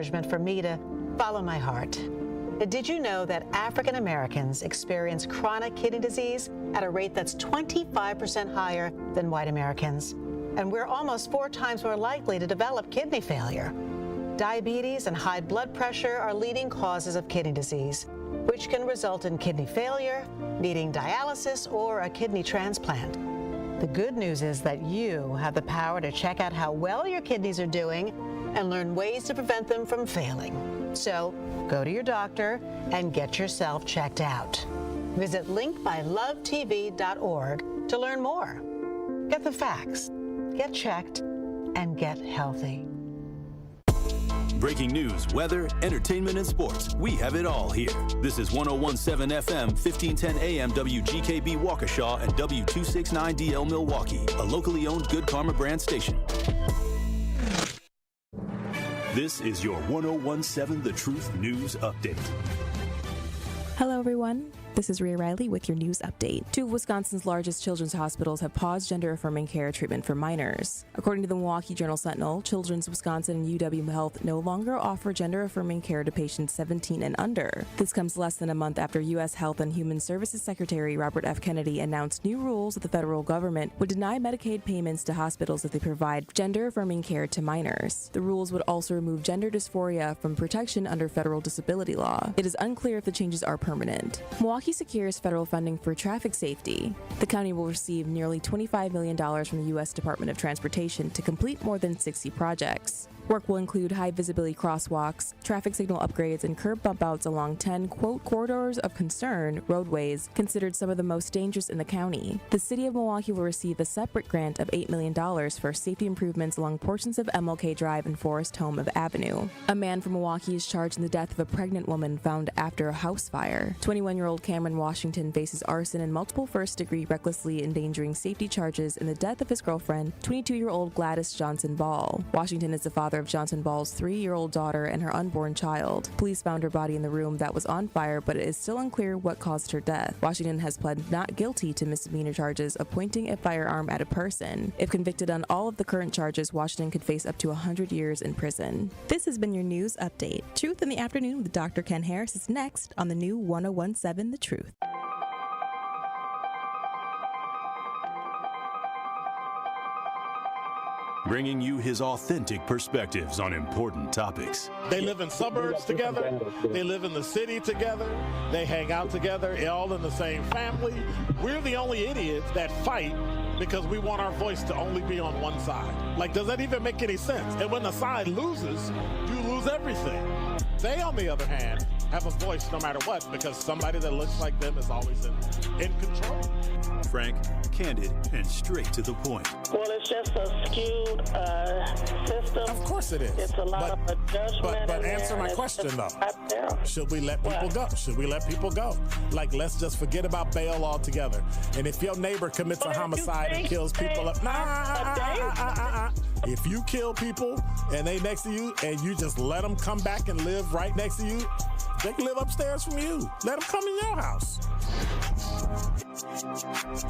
encouragement for me to follow my heart. Did you know that African Americans experience chronic kidney disease at a rate that's 25% higher than white Americans? And we're almost 4 times more likely to develop kidney failure. Diabetes and high blood pressure are leading causes of kidney disease, which can result in kidney failure, needing dialysis, or a kidney transplant. The good news is that you have the power to check out how well your kidneys are doing and learn ways to prevent them from failing. So go to your doctor and get yourself checked out. Visit linkbylovetv.org to learn more. Get the facts, get checked, and get healthy. Breaking news, weather, entertainment, and sports. We have it all here. This is 101.7 FM, 1510 AM WGKB Waukesha and W269DL Milwaukee, a locally owned Good Karma brand station. This is your 101.7 The Truth News Update. Hello, everyone. This is Rhea Riley with your news update. 2 of Wisconsin's largest children's hospitals have paused gender-affirming care treatment for minors. According to the Milwaukee Journal-Sentinel, Children's Wisconsin and UW Health no longer offer gender-affirming care to patients 17 and under. This comes less than a month after U.S. Health and Human Services Secretary Robert F. Kennedy announced new rules that the federal government would deny Medicaid payments to hospitals if they provide gender-affirming care to minors. The rules would also remove gender dysphoria from protection under federal disability law. It is unclear if the changes are permanent. Milwaukee secures federal funding for traffic safety. The county will receive nearly $25 million from the U.S. Department of Transportation to complete more than 60 projects. Work will include high-visibility crosswalks, traffic signal upgrades, and curb bump-outs along 10, quote, corridors of concern roadways considered some of the most dangerous in the county. The city of Milwaukee will receive a separate grant of $8 million for safety improvements along portions of MLK Drive and Forest Home of Avenue. A man from Milwaukee is charged in the death of a pregnant woman found after a house fire. 21-year-old Cameron Washington faces arson and multiple first-degree recklessly endangering safety charges in the death of his girlfriend, 22-year-old Gladys Johnson Ball. Washington is the father of Johnson Ball's 3-year-old daughter and her unborn child. Police found her body in the room that was on fire, but it is still unclear what caused her death. Washington has pled not guilty to misdemeanor charges of pointing a firearm at a person. If convicted on all of the current charges, Washington could face up to 100 years in prison. This has been your news update. Truth in the Afternoon with Dr. Ken Harris is next on the new 101.7 The Truth. Bringing you his authentic perspectives on important topics. They live in suburbs together. They live in the city together. They hang out together, all in the same family. We're the only idiots that fight because we want our voice to only be on one side. Like, does that even make any sense? And when the side loses, you lose everything. They, on the other hand, have a voice no matter what because somebody that looks like them is always in control. Frank, candid, and straight to the point. Well, it's just a skewed system. Of course it is. It's a lot of adjustment. But answer my question, though. Should we let people go? Should we let people go? Like, let's just forget about bail altogether. And if your neighbor commits a homicide and kills people up, if you kill people and they next to you and you just let them come back and live right next to you, they can live upstairs from you. Let them come in your house.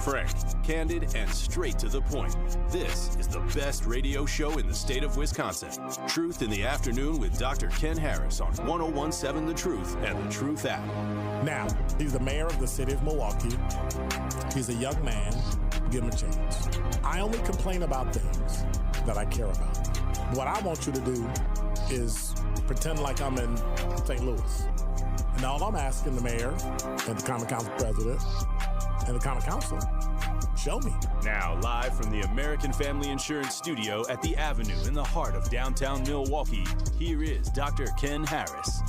Frank, candid, and straight to the point. This is the best radio show in the state of Wisconsin. Truth in the Afternoon with Dr. Ken Harris on 101.7 The Truth and The Truth app. Now, he's the mayor of the city of Milwaukee. He's a young man. Give him a chance. I only complain about things that I care about. What I want you to do is pretend like I'm in St. Louis. And all I'm asking the mayor and the Common Council president and the Common Council, show me. Now, live from the American Family Insurance Studio at the Avenue in the heart of downtown Milwaukee, here is Dr. Ken Harris.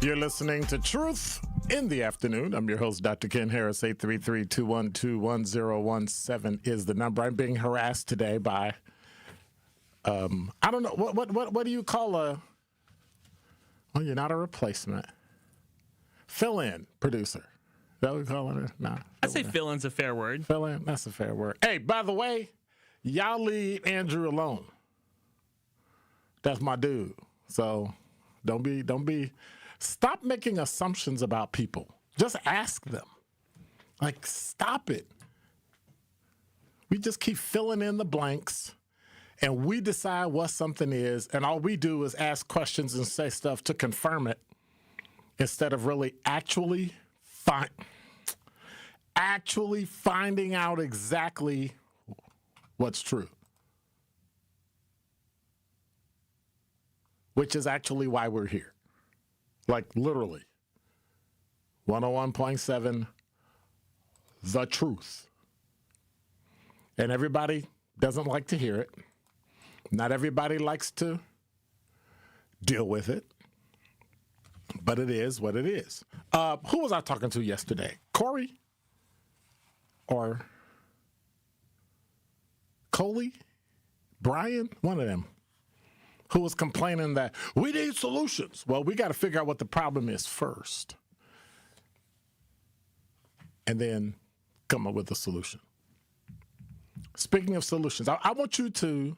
You're listening to Truth in the afternoon. I'm your host, Dr. Ken Harris. 833-212-1017 is the number. I'm being harassed today by, I don't know, what do you call a, well, you're not a replacement. Fill-in producer. Is that what we call it? No. I'd say fill-in's a fair word. Fill-in, that's a fair word. Hey, by the way, y'all leave Andrew alone. That's my dude. So don't be, stop making assumptions about people. Just ask them. Like, stop it. We just keep filling in the blanks, and we decide what something is, and all we do is ask questions and say stuff to confirm it instead of really actually finding out exactly what's true. Which is actually why we're here. Like, literally. 101.7, the truth. And everybody doesn't like to hear it. Not everybody likes to deal with it. But it is what it is. Who was I talking to yesterday? Corey? Or Coley? Brian? One of them. Who was complaining that we need solutions. Well, we got to figure out what the problem is first. And then come up with a solution. Speaking of solutions, I want you to,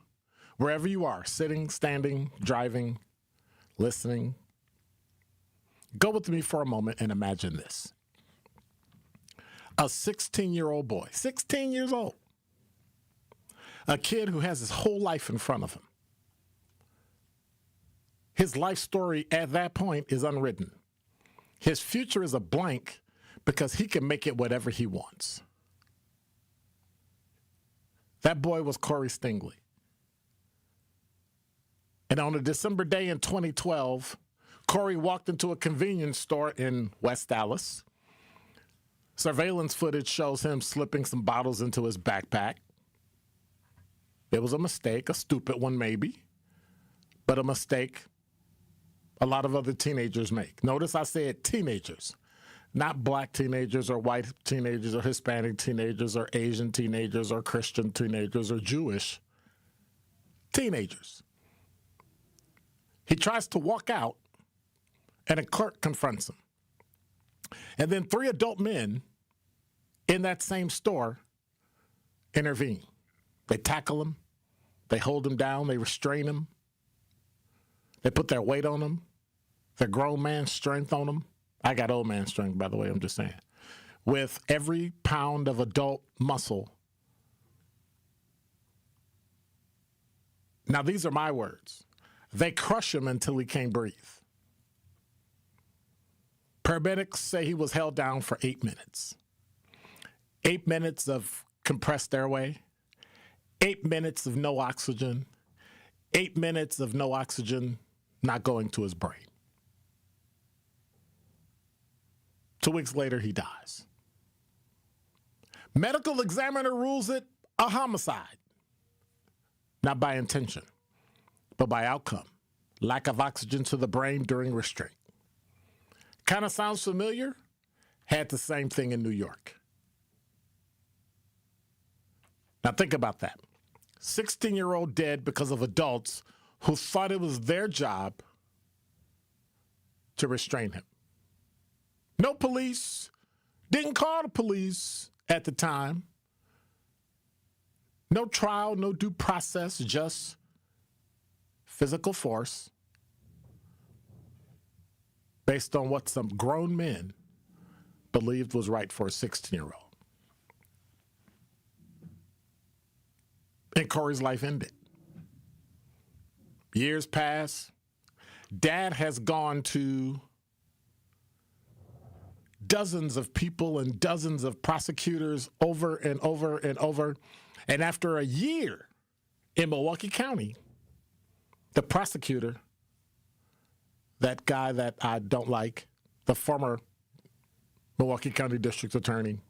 wherever you are, sitting, standing, driving, listening, go with me for a moment and imagine this. A 16-year-old boy, 16 years old, a kid who has his whole life in front of him. His life story at that point is unwritten. His future is a blank because he can make it whatever he wants. That boy was Corey Stingley. And on a December day in 2012, Corey walked into a convenience store in West Dallas. Surveillance footage shows him slipping some bottles into his backpack. It was a mistake, a stupid one maybe, but a mistake a lot of other teenagers make. Notice I said teenagers, not black teenagers or white teenagers or Hispanic teenagers or Asian teenagers or Christian teenagers or Jewish teenagers. He tries to walk out and a clerk confronts him. And then 3 adult men in that same store intervene. They tackle him, they hold him down, they restrain him, they put their weight on him. The grown man strength on them. I got old man strength, by the way, I'm just saying. With every pound of adult muscle. Now, these are my words. They crush him until he can't breathe. Paramedics say he was held down for 8 minutes. 8 minutes of compressed airway. 8 minutes of no oxygen. 8 minutes of no oxygen not going to his brain. 2 weeks later, he dies. Medical examiner rules it a homicide. Not by intention, but by outcome. Lack of oxygen to the brain during restraint. Kind of sounds familiar? Had the same thing in New York. Now think about that. 16-year-old dead because of adults who thought it was their job to restrain him. No police, didn't call the police at the time. No trial, no due process, just physical force based on what some grown men believed was right for a 16-year-old. And Corey's life ended. Years pass. Dad has gone to dozens of people and dozens of prosecutors over and over and over. And after a year in Milwaukee County, the prosecutor, that guy that I don't like, the former Milwaukee County District Attorney,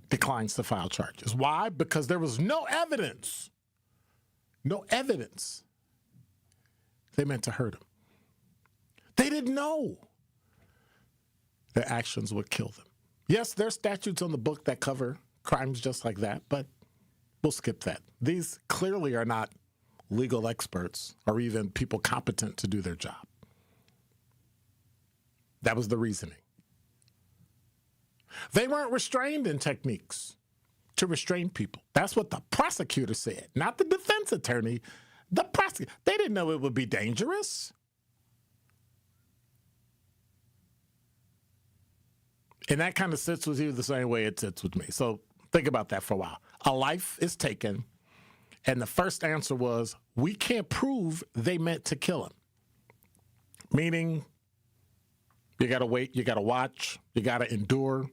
declines to file charges. Why? Because there was no evidence. No evidence. They meant to hurt him. They didn't know. their actions would kill them. Yes, there's statutes on the book that cover crimes just like that, but we'll skip that. These clearly are not legal experts or even people competent to do their job. That was the reasoning. They weren't restrained in techniques to restrain people. That's what the prosecutor said, not the defense attorney. The prosecutor. They didn't know it would be dangerous. And that kind of sits with you the same way it sits with me. So think about that for a while. A life is taken, and the first answer was, we can't prove they meant to kill him. Meaning, you got to wait, you got to watch, you got to endure,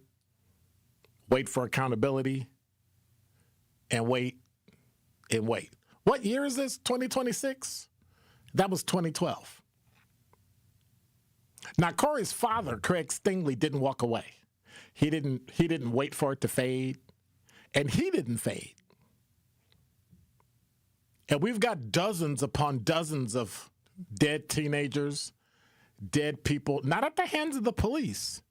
wait for accountability, and wait and wait. What year is this? 2026? That was 2012. Now, Corey's father, Craig Stingley, didn't walk away. He didn't wait for it to fade, and he didn't fade. And we've got dozens upon dozens of dead teenagers, dead people, not at the hands of the police,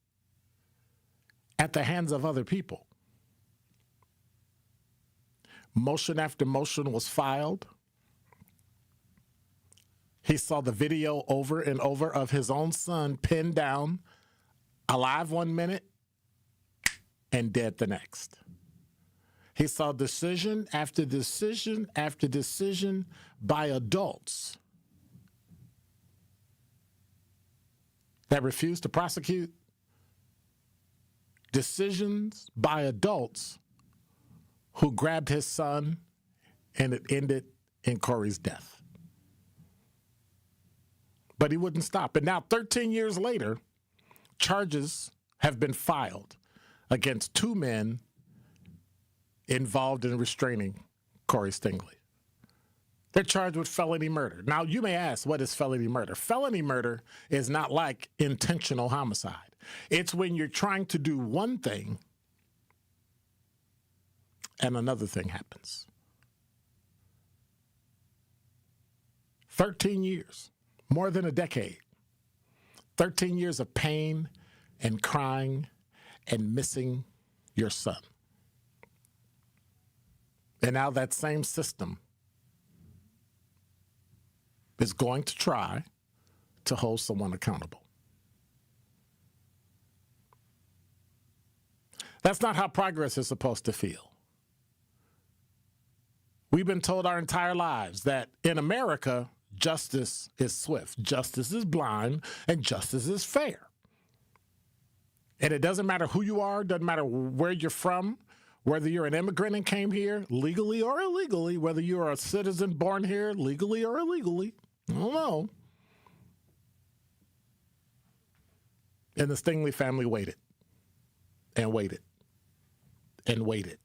at the hands of other people. Motion after motion was filed. He saw the video over and over of his own son pinned down, alive 1 minute and dead the next. He saw decision after decision after decision by adults that refused to prosecute. Decisions by adults who grabbed his son, and it ended in Corey's death. But he wouldn't stop. And now, 13 years later, charges have been filed against two men involved in restraining Corey Stingley. They're charged with felony murder. Now, you may ask, what is felony murder? Felony murder is not like intentional homicide. It's when you're trying to do one thing and another thing happens. 13 years, more than a decade. 13 years of pain and crying and missing your son. And now that same system is going to try to hold someone accountable. That's not how progress is supposed to feel. We've been told our entire lives that in America, justice is swift, justice is blind, and justice is fair. And it doesn't matter who you are, doesn't matter where you're from, whether you're an immigrant and came here legally or illegally, whether you're a citizen born here legally or illegally, I don't know. And the Stingley family waited and waited and waited.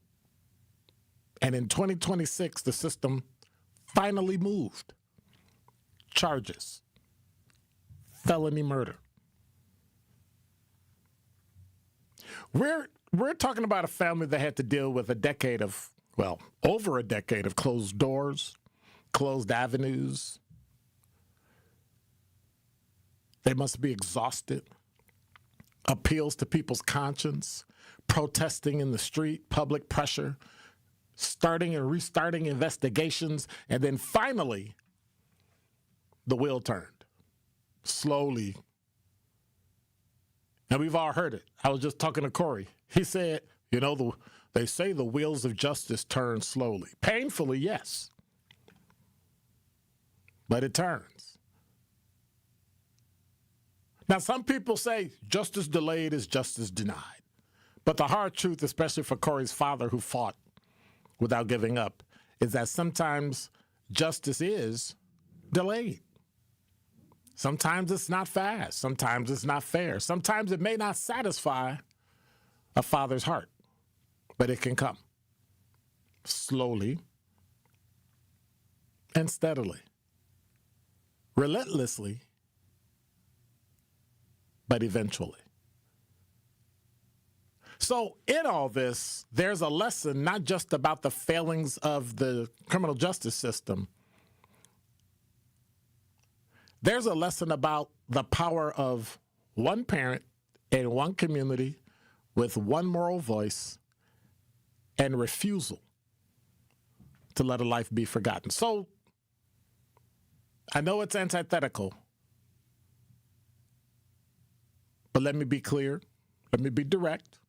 And in 2026, the system finally moved. Charges. Felony murder. We're talking about a family that had to deal with over a decade of closed doors, closed avenues. They must be exhausted. Appeals to people's conscience, protesting in the street, public pressure, starting and restarting investigations, and then finally, the wheel turned. Slowly. And we've all heard it. I was just talking to Corey. He said, they say the wheels of justice turn slowly. Painfully, yes. But it turns. Now, some people say justice delayed is justice denied. But the hard truth, especially for Corey's father who fought without giving up, is that sometimes justice is delayed. Sometimes it's not fast. Sometimes it's not fair. Sometimes it may not satisfy a father's heart, but it can come slowly and steadily, relentlessly, but eventually. So in all this, there's a lesson not just about the failings of the criminal justice system. There's a lesson about the power of one parent in one community with one moral voice and refusal to let a life be forgotten. So I know it's antithetical, but let me be clear. Let me be direct.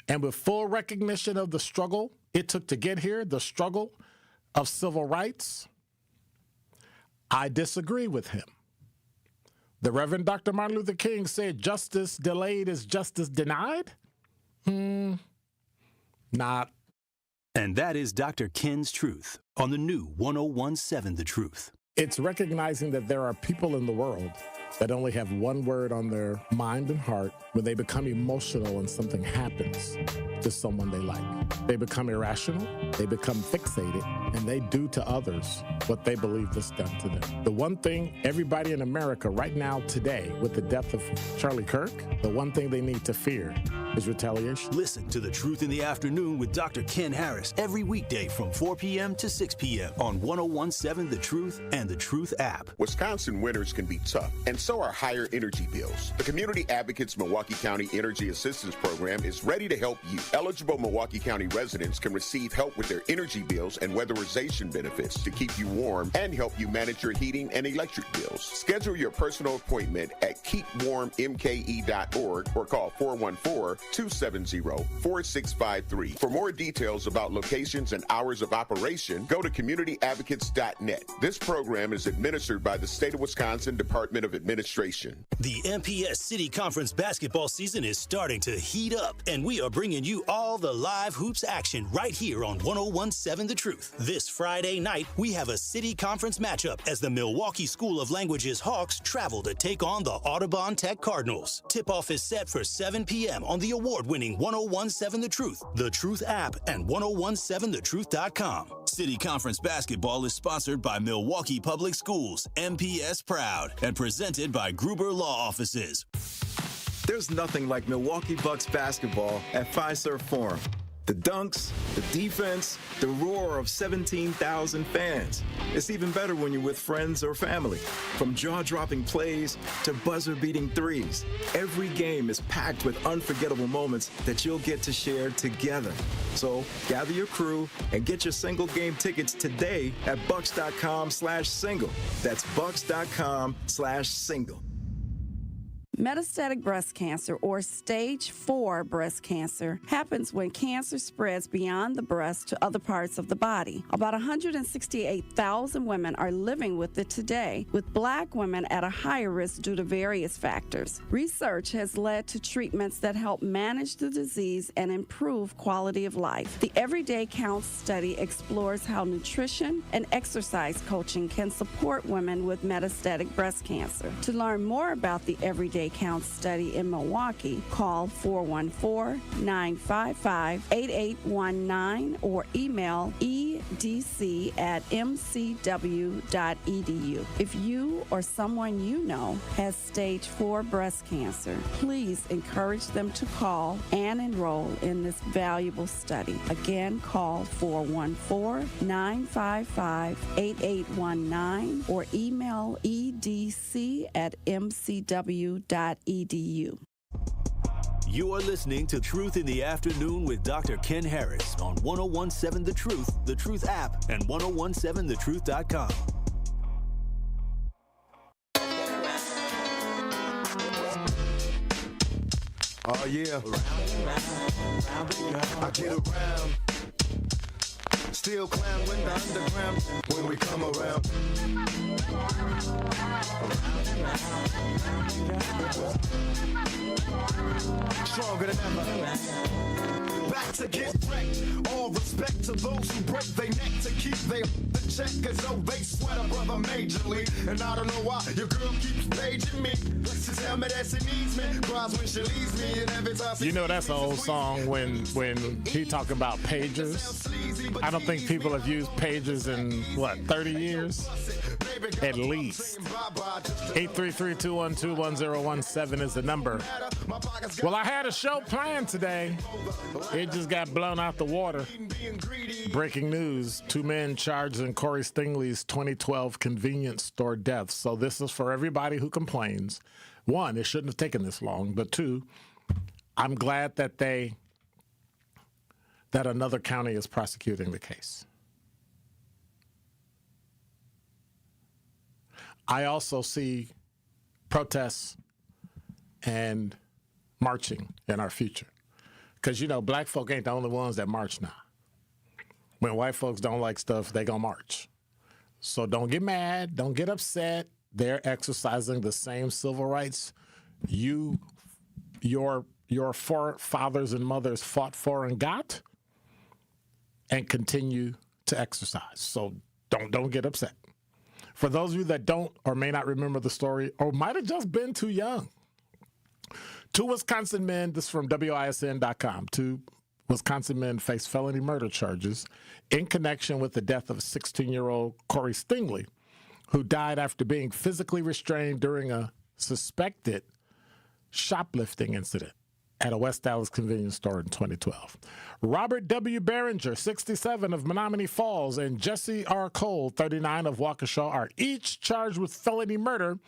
And with full recognition of the struggle it took to get here, the struggle of civil rights, I disagree with him. The Reverend Dr. Martin Luther King said justice delayed is justice denied? Not. And that is Dr. Ken's Truth on the new 1017 The Truth. It's recognizing that there are people in the world that only have one word on their mind and heart when they become emotional when something happens to someone they like. They become irrational, they become fixated, and they do to others what they believe was done to them. The one thing everybody in America right now today, with the death of Charlie Kirk, the one thing they need to fear is retaliation. Listen to The Truth in the Afternoon with Dr. Ken Harris every weekday from 4 p.m. to 6 p.m. on 1017 The Truth and The Truth app. Wisconsin winters can be tough, and so are higher energy bills. The Community Advocates Milwaukee County Energy Assistance Program is ready to help you. Eligible Milwaukee County residents can receive help with their energy bills and weatherization benefits to keep you warm and help you manage your heating and electric bills. Schedule your personal appointment at keepwarmmke.org or call 414-270-4653. For more details about locations and hours of operation, go to communityadvocates.net. This program is administered by the State of Wisconsin Department of Administration. The MPS City Conference basketball season is starting to heat up, and we are bringing you all the live hoops action right here on 1017 The Truth. This Friday night, we have a city conference matchup as the Milwaukee School of Languages Hawks travel to take on the Audubon Tech Cardinals. Tip-off is set for 7 p.m. on the award-winning 1017 The Truth app and 1017thetruth.com. City Conference basketball is sponsored by Milwaukee Public Schools, MPS Proud, and presented by Gruber Law Offices. There's nothing like Milwaukee Bucks basketball at Fiserv Forum. The dunks, the defense, the roar of 17,000 fans. It's even better when you're with friends or family. From jaw-dropping plays to buzzer-beating threes, every game is packed with unforgettable moments that you'll get to share together. So gather your crew and get your single game tickets today at bucks.com/single. That's bucks.com/single. Metastatic breast cancer, or stage 4 breast cancer, happens when cancer spreads beyond the breast to other parts of the body. About 168,000 women are living with it today, with Black women at a higher risk due to various factors. Research has led to treatments that help manage the disease and improve quality of life. The Everyday Counts study explores how nutrition and exercise coaching can support women with metastatic breast cancer. To learn more about the Everyday Counts study in Milwaukee, call 414-955-8819 or email edc@mcw.edu. If you or someone you know has stage 4 breast cancer, please encourage them to call and enroll in this valuable study. Again, call 414-955-8819 or email edc@mcw.edu. You are listening to Truth in the Afternoon with Dr. Ken Harris on 1017 The Truth app, and 1017thetruth.com. Oh, yeah. I get around. Still clown when the underground, when we come around. Stronger than ever. Back to get wrecked. All respect to those who break their neck to keep their the check, cause though they sweat a brother majorly. And I don't know why your girl keeps paging me. She tell me that she needs me, cries when she leaves me, and every time You know that's an old song when he talk about pagers. I don't think people have used pagers in, 30 years? At least. 833-212-1017 is the number. Well, I had a show planned today. It just got blown out the water. Breaking news, 2 men charged in Corey Stingley's 2012 convenience store death. So this is for everybody who complains one, it shouldn't have taken this long, but two, I'm glad that another county is prosecuting the case. I also see protests and marching in our future. Because, black folk ain't the only ones that march now. When white folks don't like stuff, they gonna march. So don't get mad. Don't get upset. They're exercising the same civil rights your forefathers and mothers fought for and got, and continue to exercise. So don't get upset. For those of you that don't or may not remember the story or might have just been too young, two Wisconsin men, this is from WISN.com, two Wisconsin men face felony murder charges in connection with the death of 16-year-old Corey Stingley, who died after being physically restrained during a suspected shoplifting incident at a West Dallas convenience store in 2012. Robert W. Behringer, 67, of Menominee Falls, and Jesse R. Cole, 39, of Waukesha, are each charged with felony murder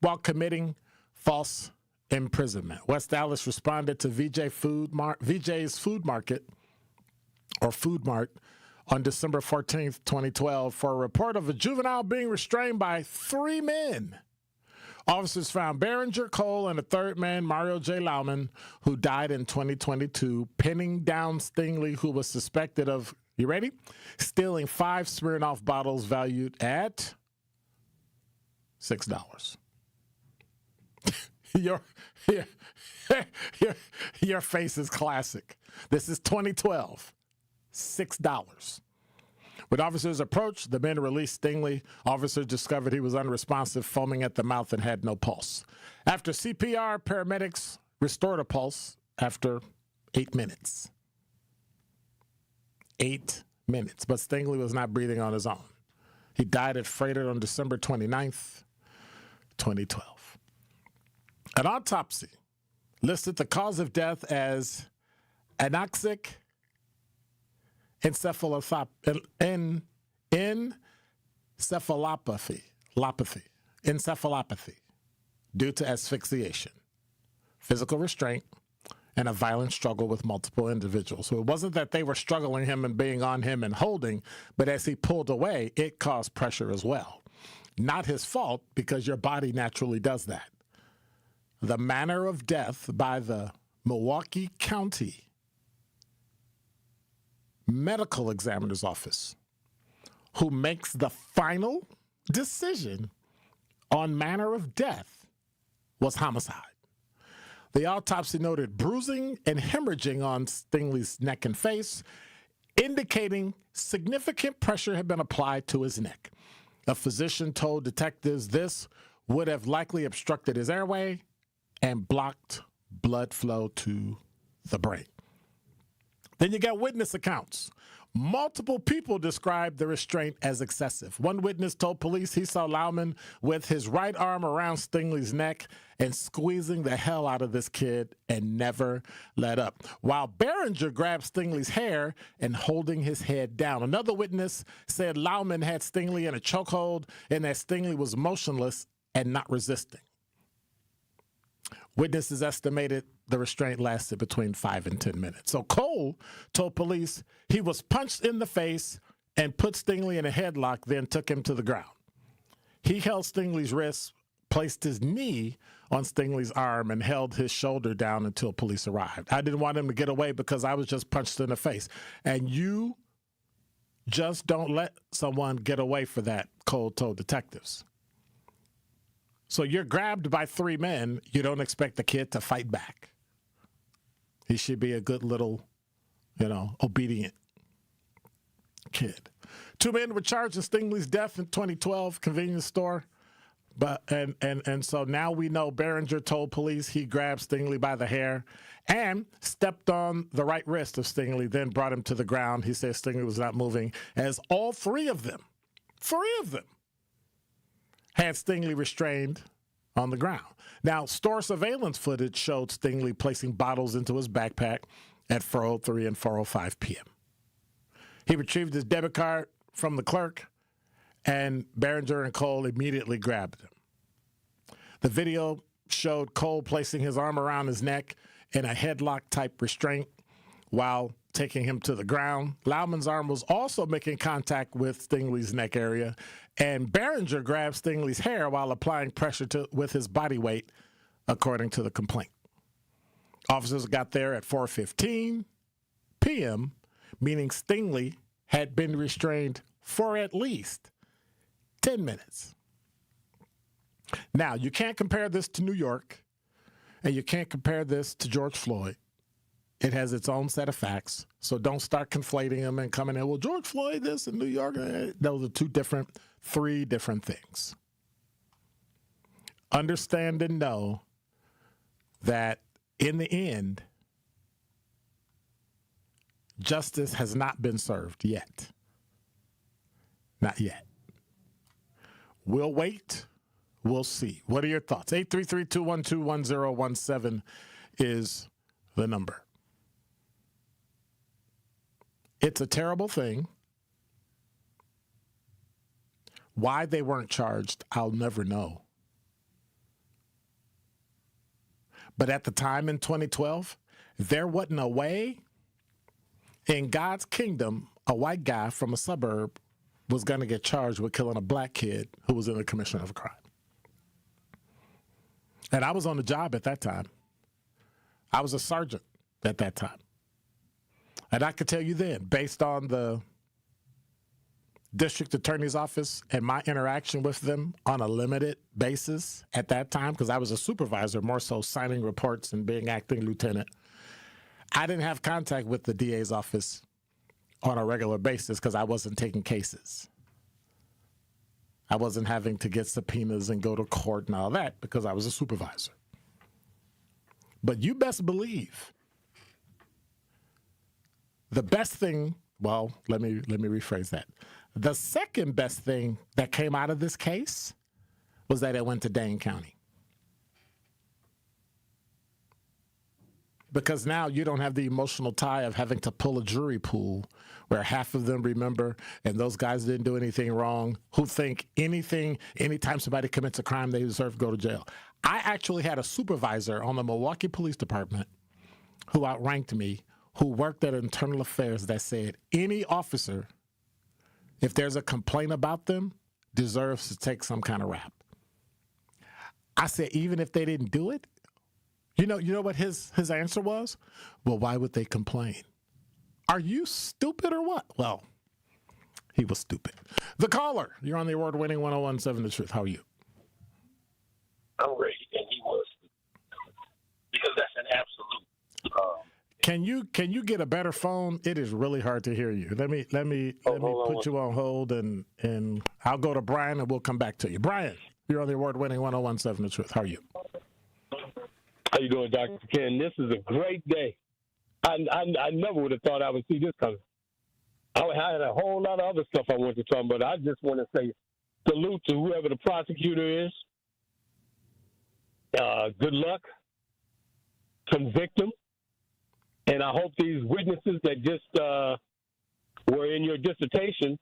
while committing false imprisonment. West Dallas responded to VJ's Food Mart on December 14th, 2012, for a report of a juvenile being restrained by 3 men. Officers found Behringer, Cole, and a third man, Mario J. Lauman, who died in 2022, pinning down Stingley, who was suspected of, you ready? Stealing 5 Smirnoff bottles valued at $6. Your face is classic. This is 2012. $6. When officers approached, the men released Stingley. Officers discovered he was unresponsive, foaming at the mouth, and had no pulse. After CPR, paramedics restored a pulse after 8 minutes. 8 minutes. But Stingley was not breathing on his own. He died at Freighter on December 29th, 2012. An autopsy listed the cause of death as anoxic encephalopathy due to asphyxiation, physical restraint, and a violent struggle with multiple individuals. So it wasn't that they were struggling him and being on him and holding, but as he pulled away, it caused pressure as well. Not his fault, because your body naturally does that. The manner of death by the Milwaukee County Medical Examiner's Office, who makes the final decision on manner of death, was homicide. The autopsy noted bruising and hemorrhaging on Stingley's neck and face, indicating significant pressure had been applied to his neck. A physician told detectives this would have likely obstructed his airway and blocked blood flow to the brain. Then you got witness accounts. Multiple people described the restraint as excessive. One witness told police he saw Lauman with his right arm around Stingley's neck and squeezing the hell out of this kid and never let up, while Behringer grabbed Stingley's hair and holding his head down. Another witness said Lauman had Stingley in a chokehold and that Stingley was motionless and not resisting. Witnesses estimated the restraint lasted between 5 and 10 minutes. So Cole told police he was punched in the face and put Stingley in a headlock, then took him to the ground. He held Stingley's wrist, placed his knee on Stingley's arm, and held his shoulder down until police arrived. I didn't want him to get away because I was just punched in the face. And you just don't let someone get away for that, Cole told detectives. So you're grabbed by 3 men. You don't expect the kid to fight back. He should be a good little, obedient kid. 2 men were charged in Stingley's death in 2012 convenience store. But and so now we know Behringer told police he grabbed Stingley by the hair and stepped on the right wrist of Stingley, then brought him to the ground. He said Stingley was not moving, as all 3 of them had Stingley restrained on the ground. Now, store surveillance footage showed Stingley placing bottles into his backpack at 4:03 and 4:05 p.m. He retrieved his debit card from the clerk, and Behringer and Cole immediately grabbed him. The video showed Cole placing his arm around his neck in a headlock-type restraint while taking him to the ground. Loudman's arm was also making contact with Stingley's neck area, and Behringer grabbed Stingley's hair while applying pressure with his body weight, according to the complaint. Officers got there at 4:15 p.m., meaning Stingley had been restrained for at least 10 minutes. Now, you can't compare this to New York, and you can't compare this to George Floyd. It has its own set of facts, so don't start conflating them and coming in, well, George Floyd, this in New York. Those are three different things. Understand and know that in the end, justice has not been served yet. Not yet. We'll wait. We'll see. What are your thoughts? 833-212-1017 is the number. It's a terrible thing. Why they weren't charged, I'll never know. But at the time in 2012, there wasn't a way in God's kingdom a white guy from a suburb was going to get charged with killing a black kid who was in the commission of a crime. And I was on the job at that time. I was a sergeant at that time. And I could tell you then, based on the district attorney's office and my interaction with them on a limited basis at that time, because I was a supervisor, more so signing reports and being acting lieutenant, I didn't have contact with the DA's office on a regular basis because I wasn't taking cases. I wasn't having to get subpoenas and go to court and all that because I was a supervisor. But you best believe the best thing, well, let me rephrase that. The second best thing that came out of this case was that it went to Dane County. Because now you don't have the emotional tie of having to pull a jury pool where half of them remember and those guys didn't do anything wrong, who think anytime somebody commits a crime, they deserve to go to jail. I actually had a supervisor on the Milwaukee Police Department who outranked me, who worked at Internal Affairs, that said any officer, if there's a complaint about them, deserves to take some kind of rap. I said, even if they didn't do it? You know what his answer was? Well, why would they complain? Are you stupid or what? Well, he was stupid. The caller, you're on the award-winning 1017 The Truth. How are you? I'm ready, and he was. Because that's an absolute. Can you get a better phone? It is really hard to hear you. Let me put you on hold, and I'll go to Brian, and we'll come back to you. Brian, you're on the award-winning 1017 The Truth. How are you? How you doing, Dr. Ken? This is a great day. I never would have thought I would see this coming. I had a whole lot of other stuff I wanted to talk about. I just want to say salute to whoever the prosecutor is. Good luck. Convict them. And I hope these witnesses that just were in your dissertation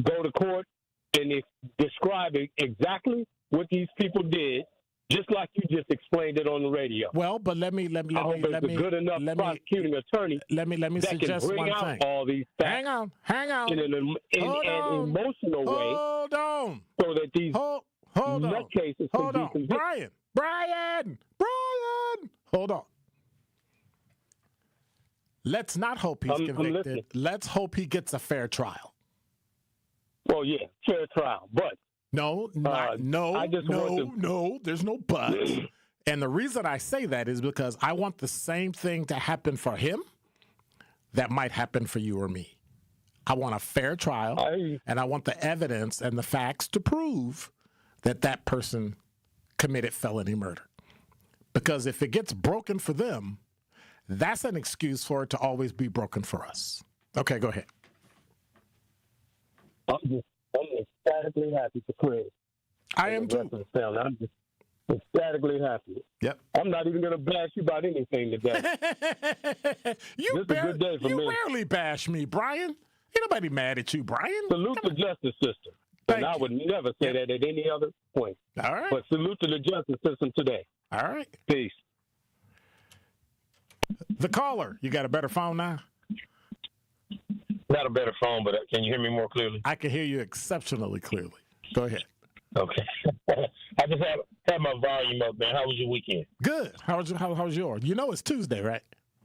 go to court and describe exactly what these people did, just like you just explained it on the radio. Well, but let me good enough prosecuting attorney. Let me suggest bring one out thing. all these facts hang on. In an emotional way. Hold on. So that these nutcases can be convicted. Brian, hold on. Let's not hope he's convicted. Let's hope he gets a fair trial. Well, yeah, fair trial, but no, there's no but. And the reason I say that is because I want the same thing to happen for him that might happen for you or me. I want a fair trial, and I want the evidence and the facts to prove that person committed felony murder. Because if it gets broken for them, that's an excuse for it to always be broken for us. Okay, go ahead. I'm ecstatically happy for Craig. I am too. I'm just ecstatically happy. Yep. I'm not even going to bash you about anything today. You rarely bash me, Brian. Ain't nobody mad at you, Brian. Salute the justice system. And I would never say that at any other point. All right. But salute to the justice system today. All right. Peace. The caller, you got a better phone now? Not a better phone, but can you hear me more clearly? I can hear you exceptionally clearly. Go ahead. Okay. I just had my volume up, man. How was your weekend? Good. How was yours? You know it's Tuesday, right?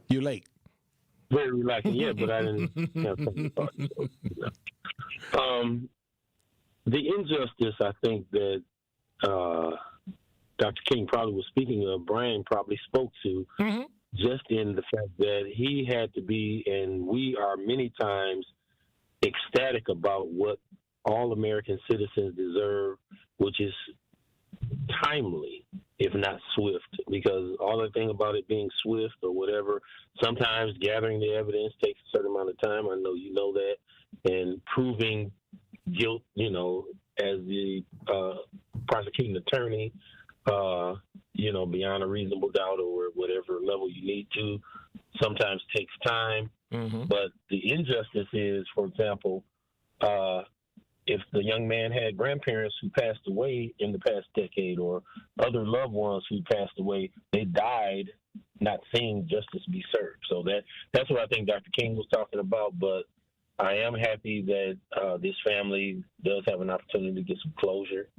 You late. Very relaxing, yeah, but I didn't have something to talk. The injustice, I think, that Dr. King probably was speaking of, Brian probably spoke to, just in the fact that he had to be, and we are many times ecstatic about what all American citizens deserve, which is timely, if not swift, because all the thing about it being swift or whatever, sometimes gathering the evidence takes a certain amount of time. I know you know that. And proving guilt, you know, as the prosecuting attorney, you know, beyond a reasonable doubt or whatever level you need to, sometimes takes time. But the injustice is, for example, if the young man had grandparents who passed away in the past decade or other loved ones who passed away, they died not seeing justice be served. So that's what I think Dr. King was talking about. But I am happy that this family does have an opportunity to get some closure.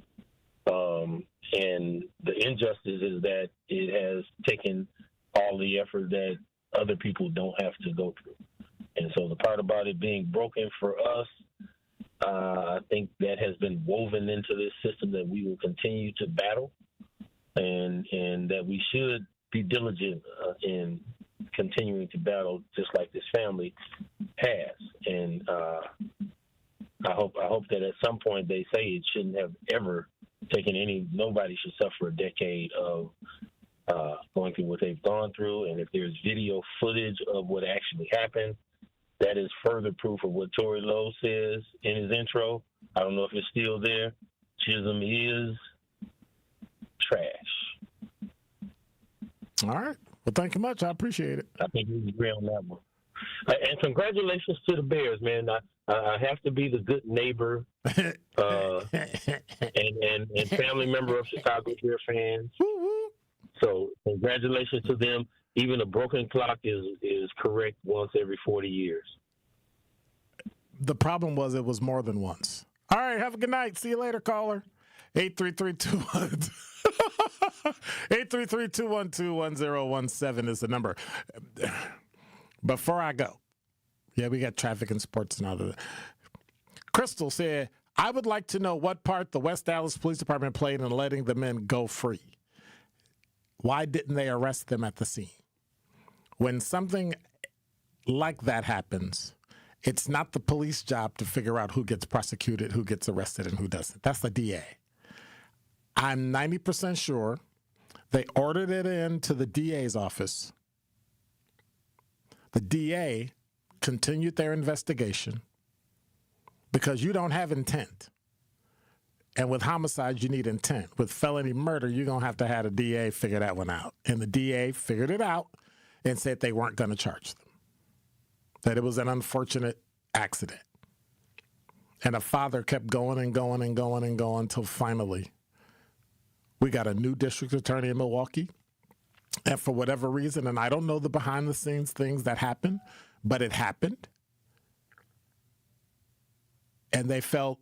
And the injustice is that it has taken all the effort that other people don't have to go through. And so the part about it being broken for us, I think that has been woven into this system that we will continue to battle, and that we should be diligent in continuing to battle, just like this family has. And I hope that at some point they say it shouldn't have ever taken nobody should suffer a decade of going through what they've gone through. And if there's video footage of what actually happened, that is further proof of what Tory Lowe says in his intro. I don't know if it's still there. Chisholm is trash. All right. Well, thank you much. I appreciate it. I think we agree on that one. And congratulations to the Bears, man. I have to be the good neighbor and family member of Chicago Bear fans. So congratulations to them. Even a broken clock is correct once every 40 years. The problem was it was more than once. All right, have a good night. See you later, caller. 833-212-1017 is the number. Before I go, we got traffic and sports and all of that. Crystal said, I would like to know what part the West Dallas Police Department played in letting the men go free. Why didn't they arrest them at the scene? When something like that happens, it's not the police job to figure out who gets prosecuted, who gets arrested, and who doesn't. That's the DA. I'm 90% sure they ordered it into the DA's office. The DA continued their investigation because you don't have intent. And with homicide, you need intent. With felony murder, you're going to have a DA figure that one out. And the DA figured it out and said they weren't going to charge them, that it was an unfortunate accident. And a father kept going and going and going and going until finally we got a new district attorney in Milwaukee. And for whatever reason, and I don't know the behind-the-scenes things that happened, but it happened. And they felt,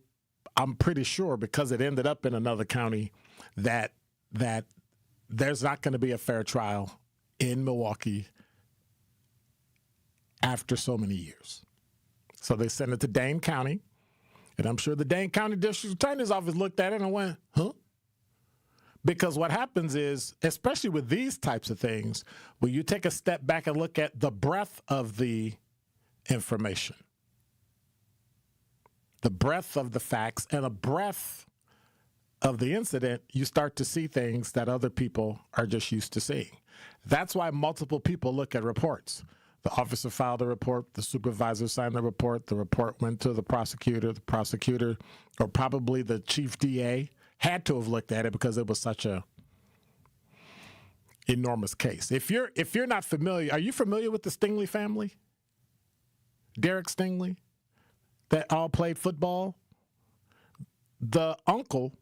I'm pretty sure, because it ended up in another county, that there's not going to be a fair trial in Milwaukee after so many years. So they sent it to Dane County, and I'm sure the Dane County District Attorney's Office looked at it and went, huh? Because what happens is, especially with these types of things, when you take a step back and look at the breadth of the information, the breadth of the facts, and a breadth of the incident, you start to see things that other people are just used to seeing. That's why multiple people look at reports. The officer filed a report, the supervisor signed the report went to the prosecutor, or probably the chief DA, had to have looked at it because it was such a enormous case. If you're not familiar, are you familiar with the Stingley family? Derek Stingley, that all played football? the uncle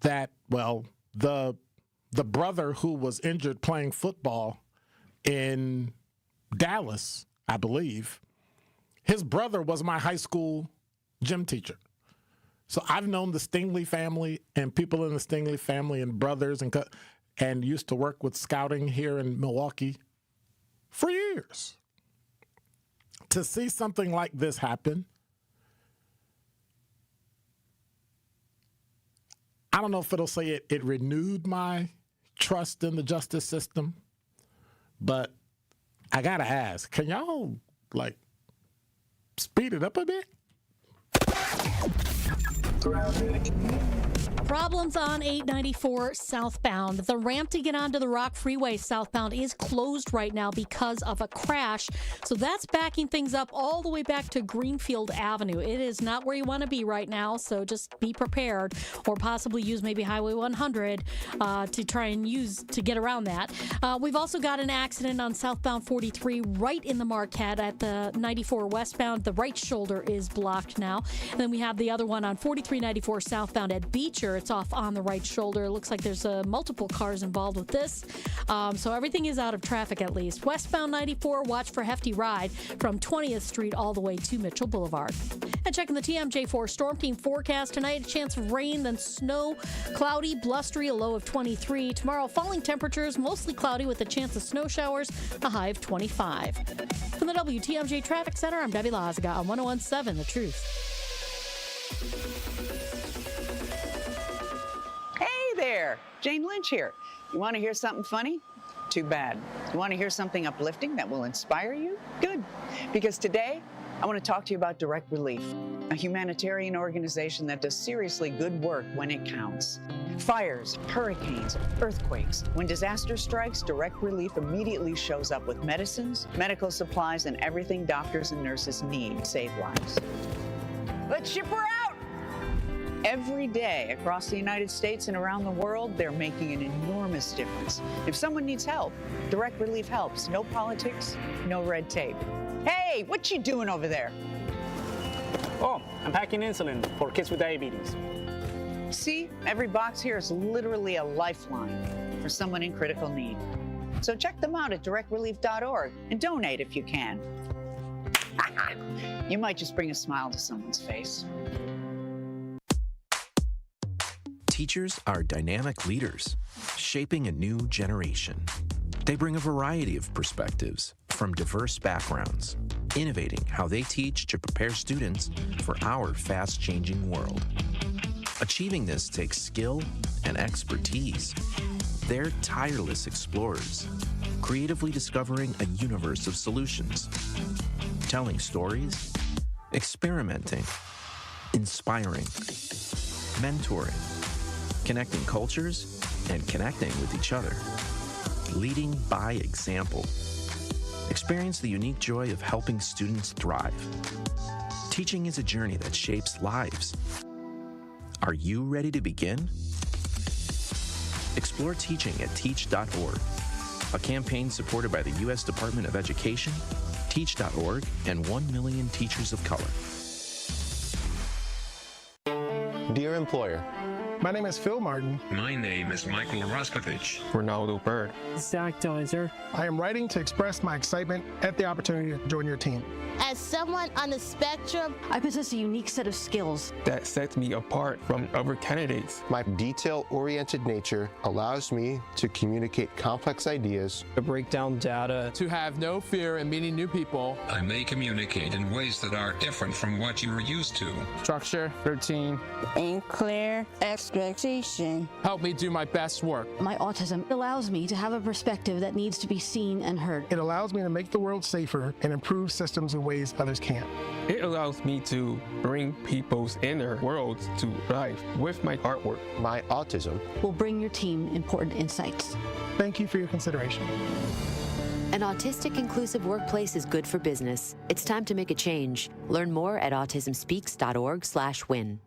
that, the brother who was injured playing football in Dallas, I believe, his brother was my high school gym teacher. So I've known the Stingley family and people in the Stingley family and brothers and used to work with scouting here in Milwaukee for years. To see something like this happen, I don't know if it'll say it renewed my trust in the justice system, but I gotta ask, can y'all speed it up a bit? Problems on 894 southbound. The ramp to get onto the Rock Freeway southbound is closed right now because of a crash. So that's backing things up all the way back to Greenfield Avenue. It is not where you want to be right now, so just be prepared, or possibly use maybe Highway 100 to try and use to get around that. We've also got an accident on southbound 43 right in the Marquette at the 94 westbound. The right shoulder is blocked now. And then we have the other one on 4394 southbound at Beecher. It's off on the right shoulder. It looks like there's multiple cars involved with this. So everything is out of traffic at least. Westbound 94, watch for hefty ride from 20th Street all the way to Mitchell Boulevard. And checking the TMJ4 Storm Team forecast tonight, a chance of rain, then snow, cloudy, blustery, a low of 23. Tomorrow, falling temperatures, mostly cloudy with a chance of snow showers, a high of 25. From the WTMJ Traffic Center, I'm Debbie Lazaga on 101.7 The Truth. There, Jane Lynch here. You want to hear something funny? Too bad. You want to hear something uplifting that will inspire you? Good. Because today, I want to talk to you about Direct Relief, a humanitarian organization that does seriously good work when it counts. Fires, hurricanes, earthquakes. When disaster strikes, Direct Relief immediately shows up with medicines, medical supplies, and everything doctors and nurses need to save lives. Let's ship her out! Every day across the United States and around the world, they're making an enormous difference. If someone needs help, Direct Relief helps. No politics, no red tape. Hey, what you doing over there? Oh, I'm packing insulin for kids with diabetes. See, every box here is literally a lifeline for someone in critical need. So check them out at directrelief.org and donate if you can. You might just bring a smile to someone's face. Teachers are dynamic leaders, shaping a new generation. They bring a variety of perspectives from diverse backgrounds, innovating how they teach to prepare students for our fast-changing world. Achieving this takes skill and expertise. They're tireless explorers, creatively discovering a universe of solutions, telling stories, experimenting, inspiring, mentoring, connecting cultures, and connecting with each other. Leading by example. Experience the unique joy of helping students thrive. Teaching is a journey that shapes lives. Are you ready to begin? Explore teaching at teach.org, a campaign supported by the U.S. Department of Education, teach.org, and 1 million teachers of color. Dear employer, my name is Phil Martin. My name is Michael Roskovich. Ronaldo Bird. Zach Deiser. I am writing to express my excitement at the opportunity to join your team. As someone on the spectrum, I possess a unique set of skills that sets me apart from other candidates. My detail-oriented nature allows me to communicate complex ideas, to break down data, to have no fear in meeting new people. I may communicate in ways that are different from what you are used to. Structure, routine, and clear expectation. Help me do my best work. My autism allows me to have a perspective that needs to be seen and heard. It allows me to make the world safer and improve systems in ways others can't. It allows me to bring people's inner worlds to life with my artwork. My autism will bring your team important insights. Thank you for your consideration. An autistic inclusive workplace is good for business. It's time to make a change. Learn more at autismspeaks.org/win.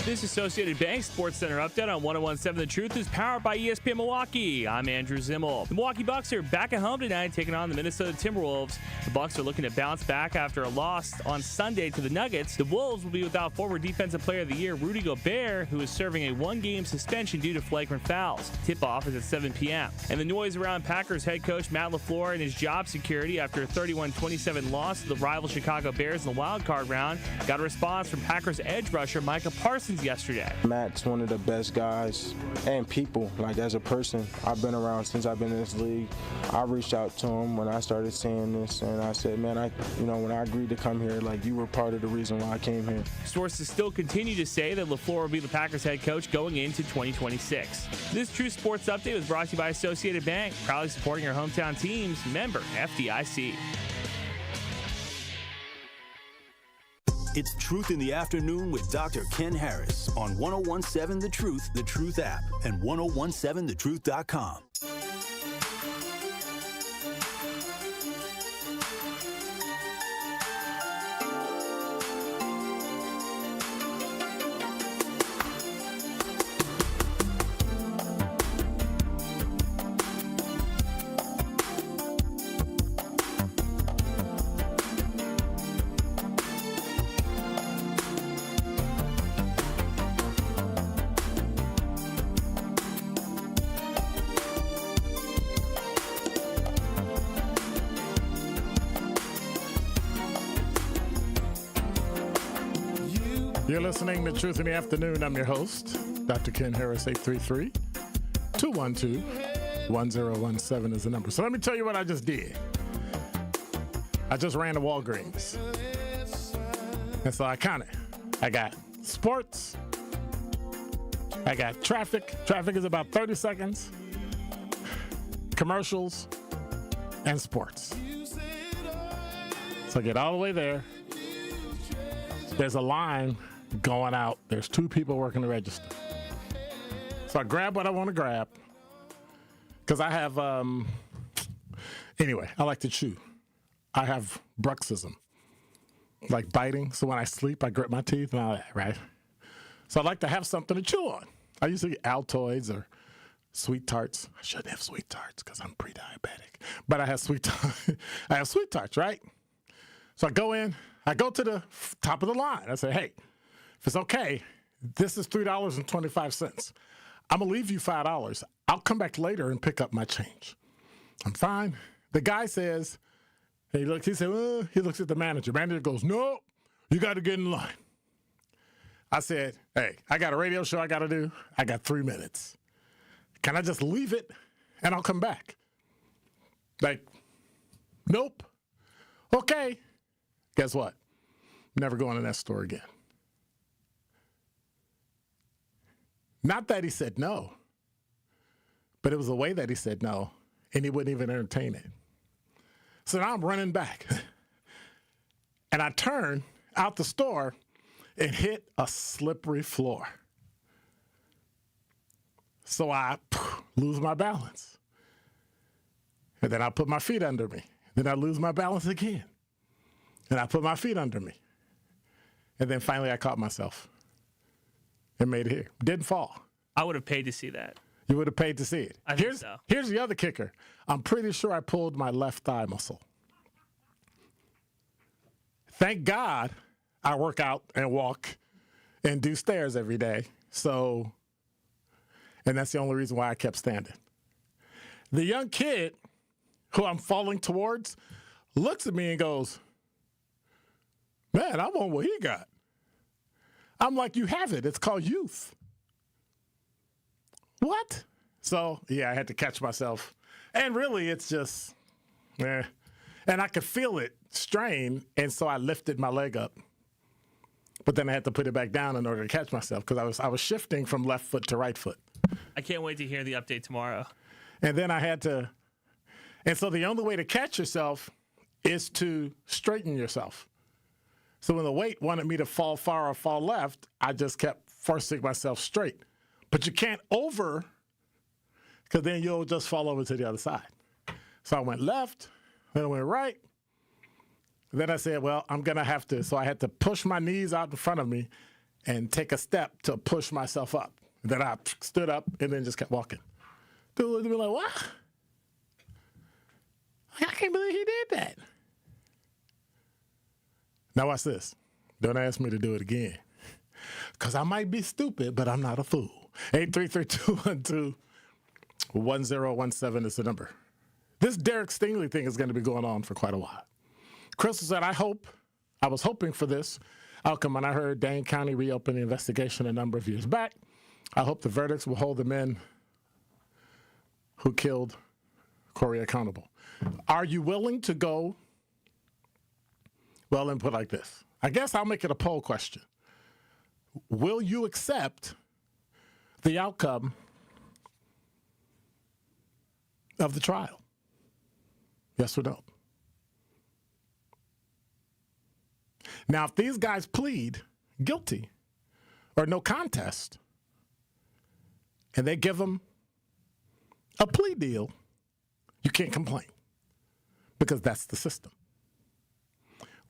This Associated Bank Sports Center update on 101.7 The Truth is powered by ESPN Milwaukee. I'm Andrew Zimmel. The Milwaukee Bucks are back at home tonight, taking on the Minnesota Timberwolves. The Bucks are looking to bounce back after a loss on Sunday to the Nuggets. The Wolves will be without former Defensive Player of the Year Rudy Gobert, who is serving a one-game suspension due to flagrant fouls. Tip-off is at 7 p.m. And the noise around Packers head coach Matt LaFleur and his job security after a 31-27 loss to the rival Chicago Bears in the wild-card round got a response from Packers edge rusher Micah Parsons yesterday. Matt's one of the best guys and people. Like, as a person, I've been around since I've been in this league. I reached out to him when I started seeing this, and I said, man, when I agreed to come here, like, you were part of the reason why I came here. Sources still continue to say that LaFleur will be the Packers head coach going into 2026. This True Sports Update was brought to you by Associated Bank, proudly supporting our hometown teams, member FDIC. It's Truth in the Afternoon with Dr. Ken Harris on 101.7 The Truth app, and 1017thetruth.com. You're listening to Truth in the Afternoon. I'm your host, Dr. Ken Harris. 833-212-1017 is the number. So let me tell you what I just did. I just ran to Walgreens. And so I got sports. I got traffic. Traffic is about 30 seconds. Commercials and sports. So I get all the way there. There's a line going out. There's two people working the register. So I grab what I want to grab. Because I have, anyway, I like to chew. I have bruxism, like biting. So when I sleep, I grit my teeth and all that, right? So I like to have something to chew on. I usually get Altoids or Sweet Tarts. I shouldn't have Sweet Tarts because I'm pre-diabetic. But I have Sweet Tarts, right? So I go to the top of the line. I say, hey, if it's okay, this is $3.25. I'm going to leave you $5. I'll come back later and pick up my change. I'm fine. The guy says, he looks at the manager. Manager goes, no, you got to get in line. I said, hey, I got a radio show I got to do. I got 3 minutes. Can I just leave it and I'll come back? Like, nope. Okay. Guess what? Never going to that store again. Not that he said no, but it was the way that he said no, and he wouldn't even entertain it. So now I'm running back. And I turn out the store and hit a slippery floor. So I lose my balance. And then I put my feet under me. Then I lose my balance again. And I put my feet under me. And then finally I caught myself and made it here. Didn't fall. I would have paid to see that. You would have paid to see it. I think so. Here's the other kicker. I'm pretty sure I pulled my left thigh muscle. Thank God I work out and walk and do stairs every day. So, and that's the only reason why I kept standing. The young kid who I'm falling towards looks at me and goes, man, I want what he got. I'm like, you have it. It's called youth. What? So, yeah, I had to catch myself. And really, it's just, And I could feel it strain, and so I lifted my leg up. But then I had to put it back down in order to catch myself because I was shifting from left foot to right foot. I can't wait to hear the update tomorrow. And then I had to, and so the only way to catch yourself is to straighten yourself. So when the weight wanted me to fall far or fall left, I just kept forcing myself straight. But you can't over, because then you'll just fall over to the other side. So I went left, then I went right. Then I said, well, I'm going to have to. So I had to push my knees out in front of me and take a step to push myself up. Then I stood up and then just kept walking. Dude would be like, what? I can't believe he did that. Now watch this. Don't ask me to do it again. Because I might be stupid, but I'm not a fool. 833-212-1017 is the number. This Derek Stingley thing is going to be going on for quite a while. Crystal said, I was hoping for this outcome when I heard Dane County reopened the investigation a number of years back. I hope the verdicts will hold the men who killed Corey accountable. Are you willing to go? Well, let me put it like this. I guess I'll make it a poll question. Will you accept the outcome of the trial? Yes or no? Now, if these guys plead guilty or no contest, and they give them a plea deal, you can't complain because that's the system.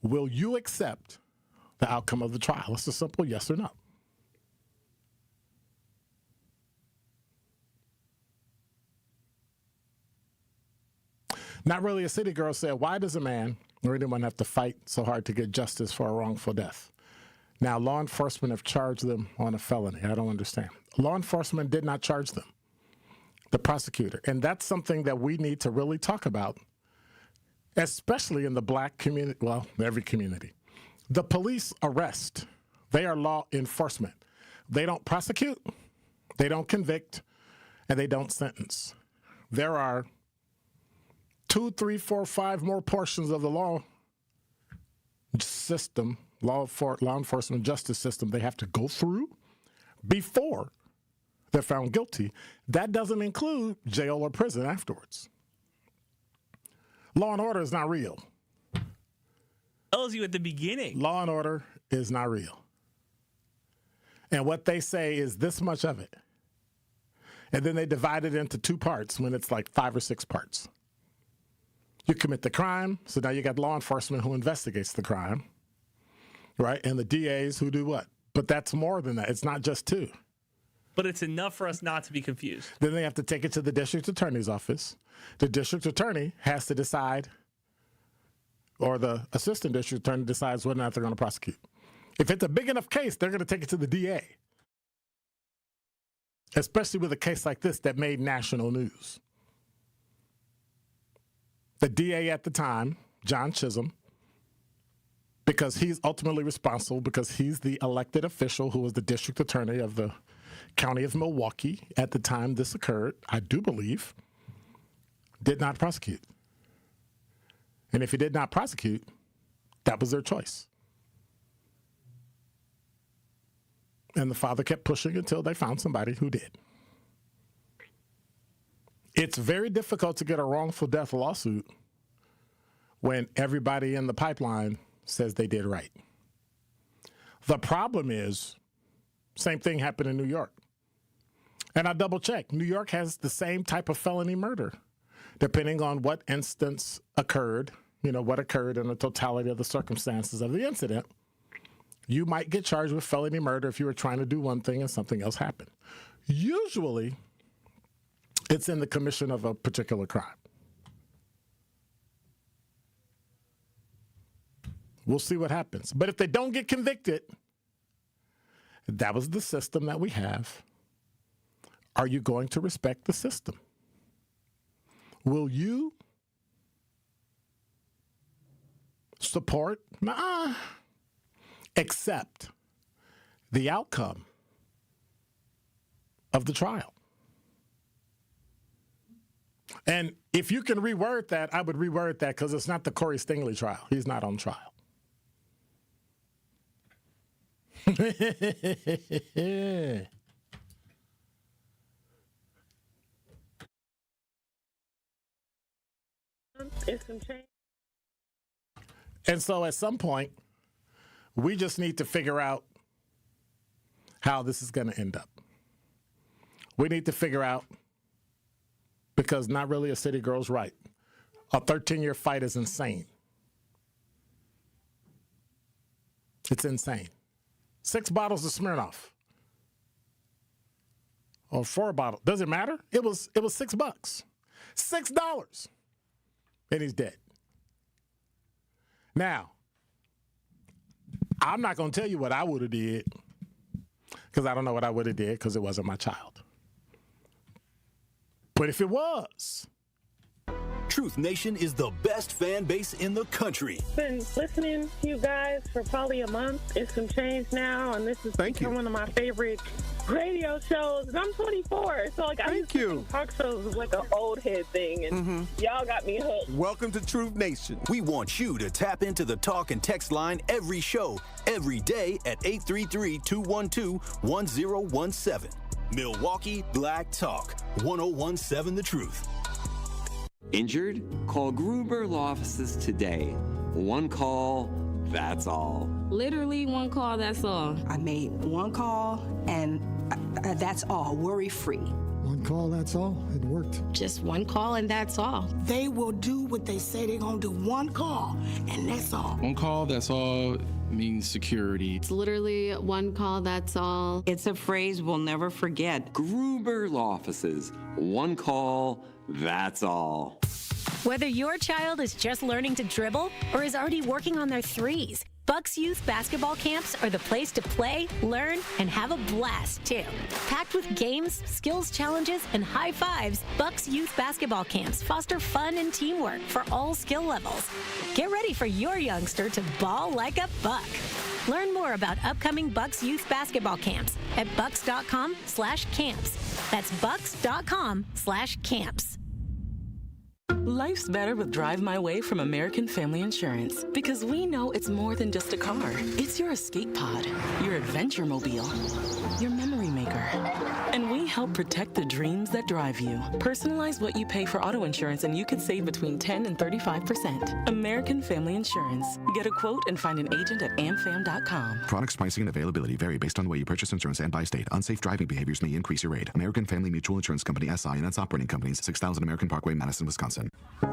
Will you accept the outcome of the trial? It's a simple yes or no. Not Really a City Girl said, why does a man or anyone have to fight so hard to get justice for a wrongful death? Now, law enforcement have charged them on a felony. I don't understand. Law enforcement did not charge them, the prosecutor. And that's something that we need to really talk about, especially in the black community, well, every community. The police arrest. They are law enforcement. They don't prosecute, they don't convict, and they don't sentence. There are 2, 3, 4, 5 more portions of the law system, law enforcement justice system they have to go through before they're found guilty. That doesn't include jail or prison afterwards. Law and order is not real. Tells you at the beginning. Law and order is not real. And what they say is this much of it. And then they divide it into 2 parts when it's like 5 or 6 parts. You commit the crime, so now you got law enforcement who investigates the crime, right? And the DAs who do what? But that's more than that. It's not just 2. But it's enough for us not to be confused. Then they have to take it to the district attorney's office. The district attorney has to decide, or the assistant district attorney decides whether or not they're going to prosecute. If it's a big enough case, they're going to take it to the DA. Especially with a case like this that made national news. The DA at the time, John Chisholm, because he's ultimately responsible, because he's the elected official who was the district attorney of the county of Milwaukee at the time this occurred, I do believe, did not prosecute. And if he did not prosecute, that was their choice. And the father kept pushing until they found somebody who did. It's very difficult to get a wrongful death lawsuit when everybody in the pipeline says they did right. The problem is, same thing happened in New York. And I double checked. New York has the same type of felony murder, depending on what instance occurred, what occurred in the totality of the circumstances of the incident. You might get charged with felony murder if you were trying to do one thing and something else happened. Usually, it's in the commission of a particular crime. We'll see what happens. But if they don't get convicted, that was the system that we have. Are you going to respect the system? Will you support, accept the outcome of the trial? And if you can reword that, I would reword that, because it's not the Corey Stingley trial. He's not on trial. And so at some point, we just need to figure out how this is going to end up. We need to figure out, because Not Really a City Girl's right. A 13-year fight is insane. It's insane. 6 bottles of Smirnoff. Or 4 bottles. Does it matter? It was $6. $6. And he's dead. Now, I'm not going to tell you what I would have did, because I don't know what I would have did, because it wasn't my child. But if it was... Truth Nation is the best fan base in the country. Been listening to you guys for probably a month. It's some change now, and this is one of my favorite radio shows. And I'm 24, so I used to think talk shows was like an old head thing, and y'all got me hooked. Welcome to Truth Nation. We want you to tap into the talk and text line every show, every day at 833-212-1017. Milwaukee Black Talk, 1017 The Truth. Injured? Call Gruber Law Offices today. One call, that's all. Literally one call, that's all. I made one call, and that's all, worry-free. One call, that's all. It worked. Just one call, and that's all. They will do what they say they're going to do. One call, and that's all. One call, that's all means security. It's literally one call, that's all. It's a phrase we'll never forget. Gruber Law Offices. One call, that's all. Whether your child is just learning to dribble or is already working on their threes, Bucks Youth Basketball Camps are the place to play, learn, and have a blast, too. Packed with games, skills challenges, and high fives, Bucks Youth Basketball Camps foster fun and teamwork for all skill levels. Get ready for your youngster to ball like a buck. Learn more about upcoming Bucks Youth Basketball Camps at bucks.com/camps. That's bucks.com/camps. Life's better with Drive My Way from American Family Insurance, because we know it's more than just a car. It's your escape pod, your adventure mobile, your memory maker. And we help protect the dreams that drive you. Personalize what you pay for auto insurance and you could save between 10 and 35%. American Family Insurance. Get a quote and find an agent at amfam.com. Products, pricing, and availability vary based on the way you purchase insurance and by state. Unsafe driving behaviors may increase your rate. American Family Mutual Insurance Company, SI, and its operating companies, 6000 American Parkway, Madison, Wisconsin.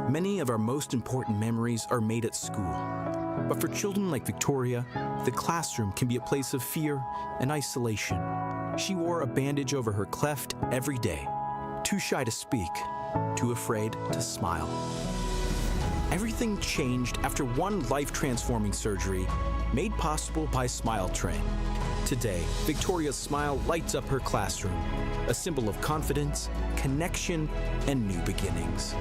Many of our most important memories are made at school. But for children like Victoria, the classroom can be a place of fear and isolation. She wore a bandage over her cleft every day, too shy to speak, too afraid to smile. Everything changed after one life-transforming surgery made possible by Smile Train. Today, Victoria's smile lights up her classroom, a symbol of confidence, connection, and new beginnings.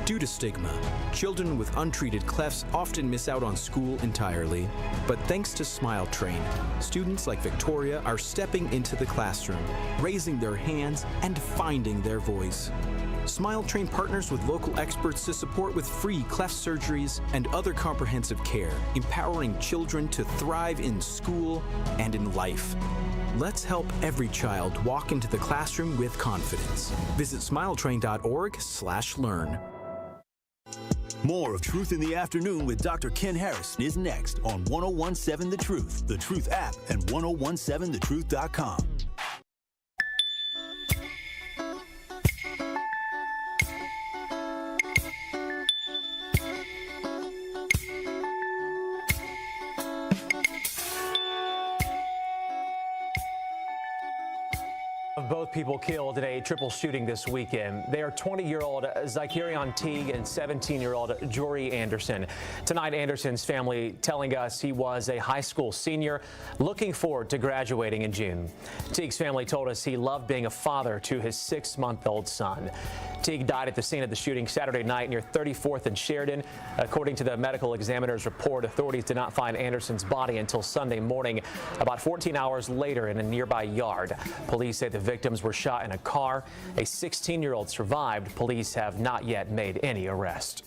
Due to stigma, children with untreated clefts often miss out on school entirely. But thanks to Smile Train, students like Victoria are stepping into the classroom, raising their hands, and finding their voice. Smile Train partners with local experts to support with free cleft surgeries and other comprehensive care, empowering children to thrive in school and in life. Let's help every child walk into the classroom with confidence. Visit smiletrain.org/learn. More of Truth in the Afternoon with Dr. Ken Harrison is next on 1017 The Truth, The Truth app, and 1017thetruth.com. Both people killed in a triple shooting this weekend. They are 20-year-old Zacharion Teague and 17-year-old Jory Anderson. Tonight, Anderson's family telling us he was a high school senior looking forward to graduating in June. Teague's family told us he loved being a father to his 6-month-old son. Teague died at the scene of the shooting Saturday night near 34th and Sheridan. According to the medical examiner's report, authorities did not find Anderson's body until Sunday morning, about 14 hours later in a nearby yard. Police say the victims were shot in a car. A 16-year-old survived. Police have not yet made any arrest.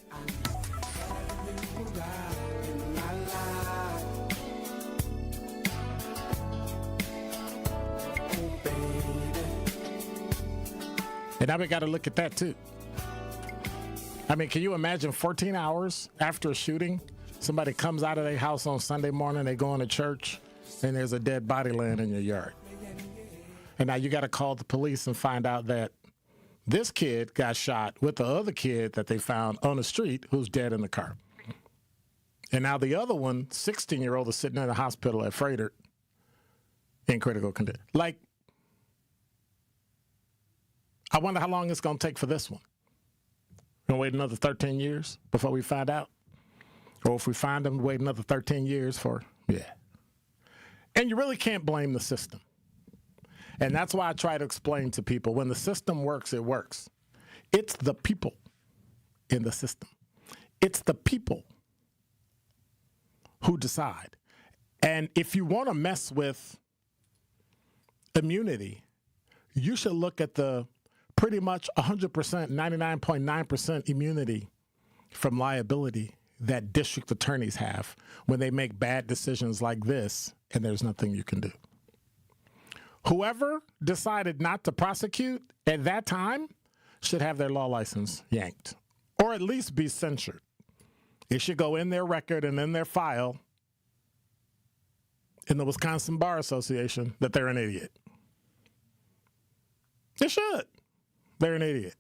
And now we got to look at that, too. I mean, can you imagine 14 hours after a shooting, somebody comes out of their house on Sunday morning, they go into church, and there's a dead body laying in your yard. And now you got to call the police and find out that this kid got shot with the other kid that they found on the street who's dead in the car. And now the other one, 16-year-old, is sitting in the hospital at Freighter in critical condition. Like, I wonder how long it's going to take for this one. Going to wait another 13 years before we find out? Or if we find them, wait another 13 years for, yeah. And you really can't blame the system. And that's why I try to explain to people, when the system works, it works. It's the people in the system. It's the people who decide. And if you want to mess with immunity, you should look at the pretty much 100%, 99.9% immunity from liability that district attorneys have when they make bad decisions like this, and there's nothing you can do. Whoever decided not to prosecute at that time should have their law license yanked, or at least be censured. It should go in their record and in their file in the Wisconsin Bar Association that they're an idiot. They should. They're an idiot.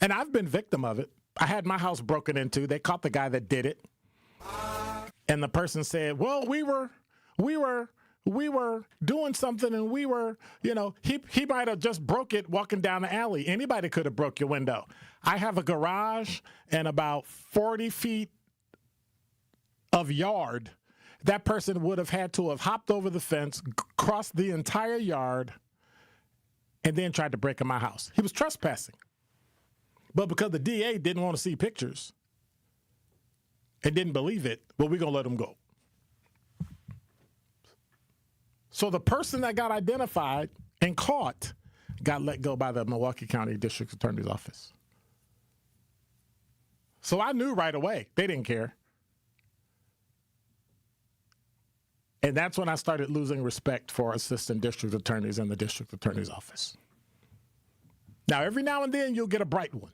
And I've been victim of it. I had my house broken into. They caught the guy that did it. And the person said, well, we were doing something, and we were, he might have just broke it walking down the alley. Anybody could have broke your window. I have a garage and about 40 feet of yard. That person would have had to have hopped over the fence, crossed the entire yard, and then tried to break in my house. He was trespassing. But because the DA didn't want to see pictures and didn't believe it, well, we're going to let him go. So the person that got identified and caught got let go by the Milwaukee County District Attorney's Office. So I knew right away. They didn't care. And that's when I started losing respect for assistant district attorneys in the district attorney's office. Now, every now and then you'll get a bright one.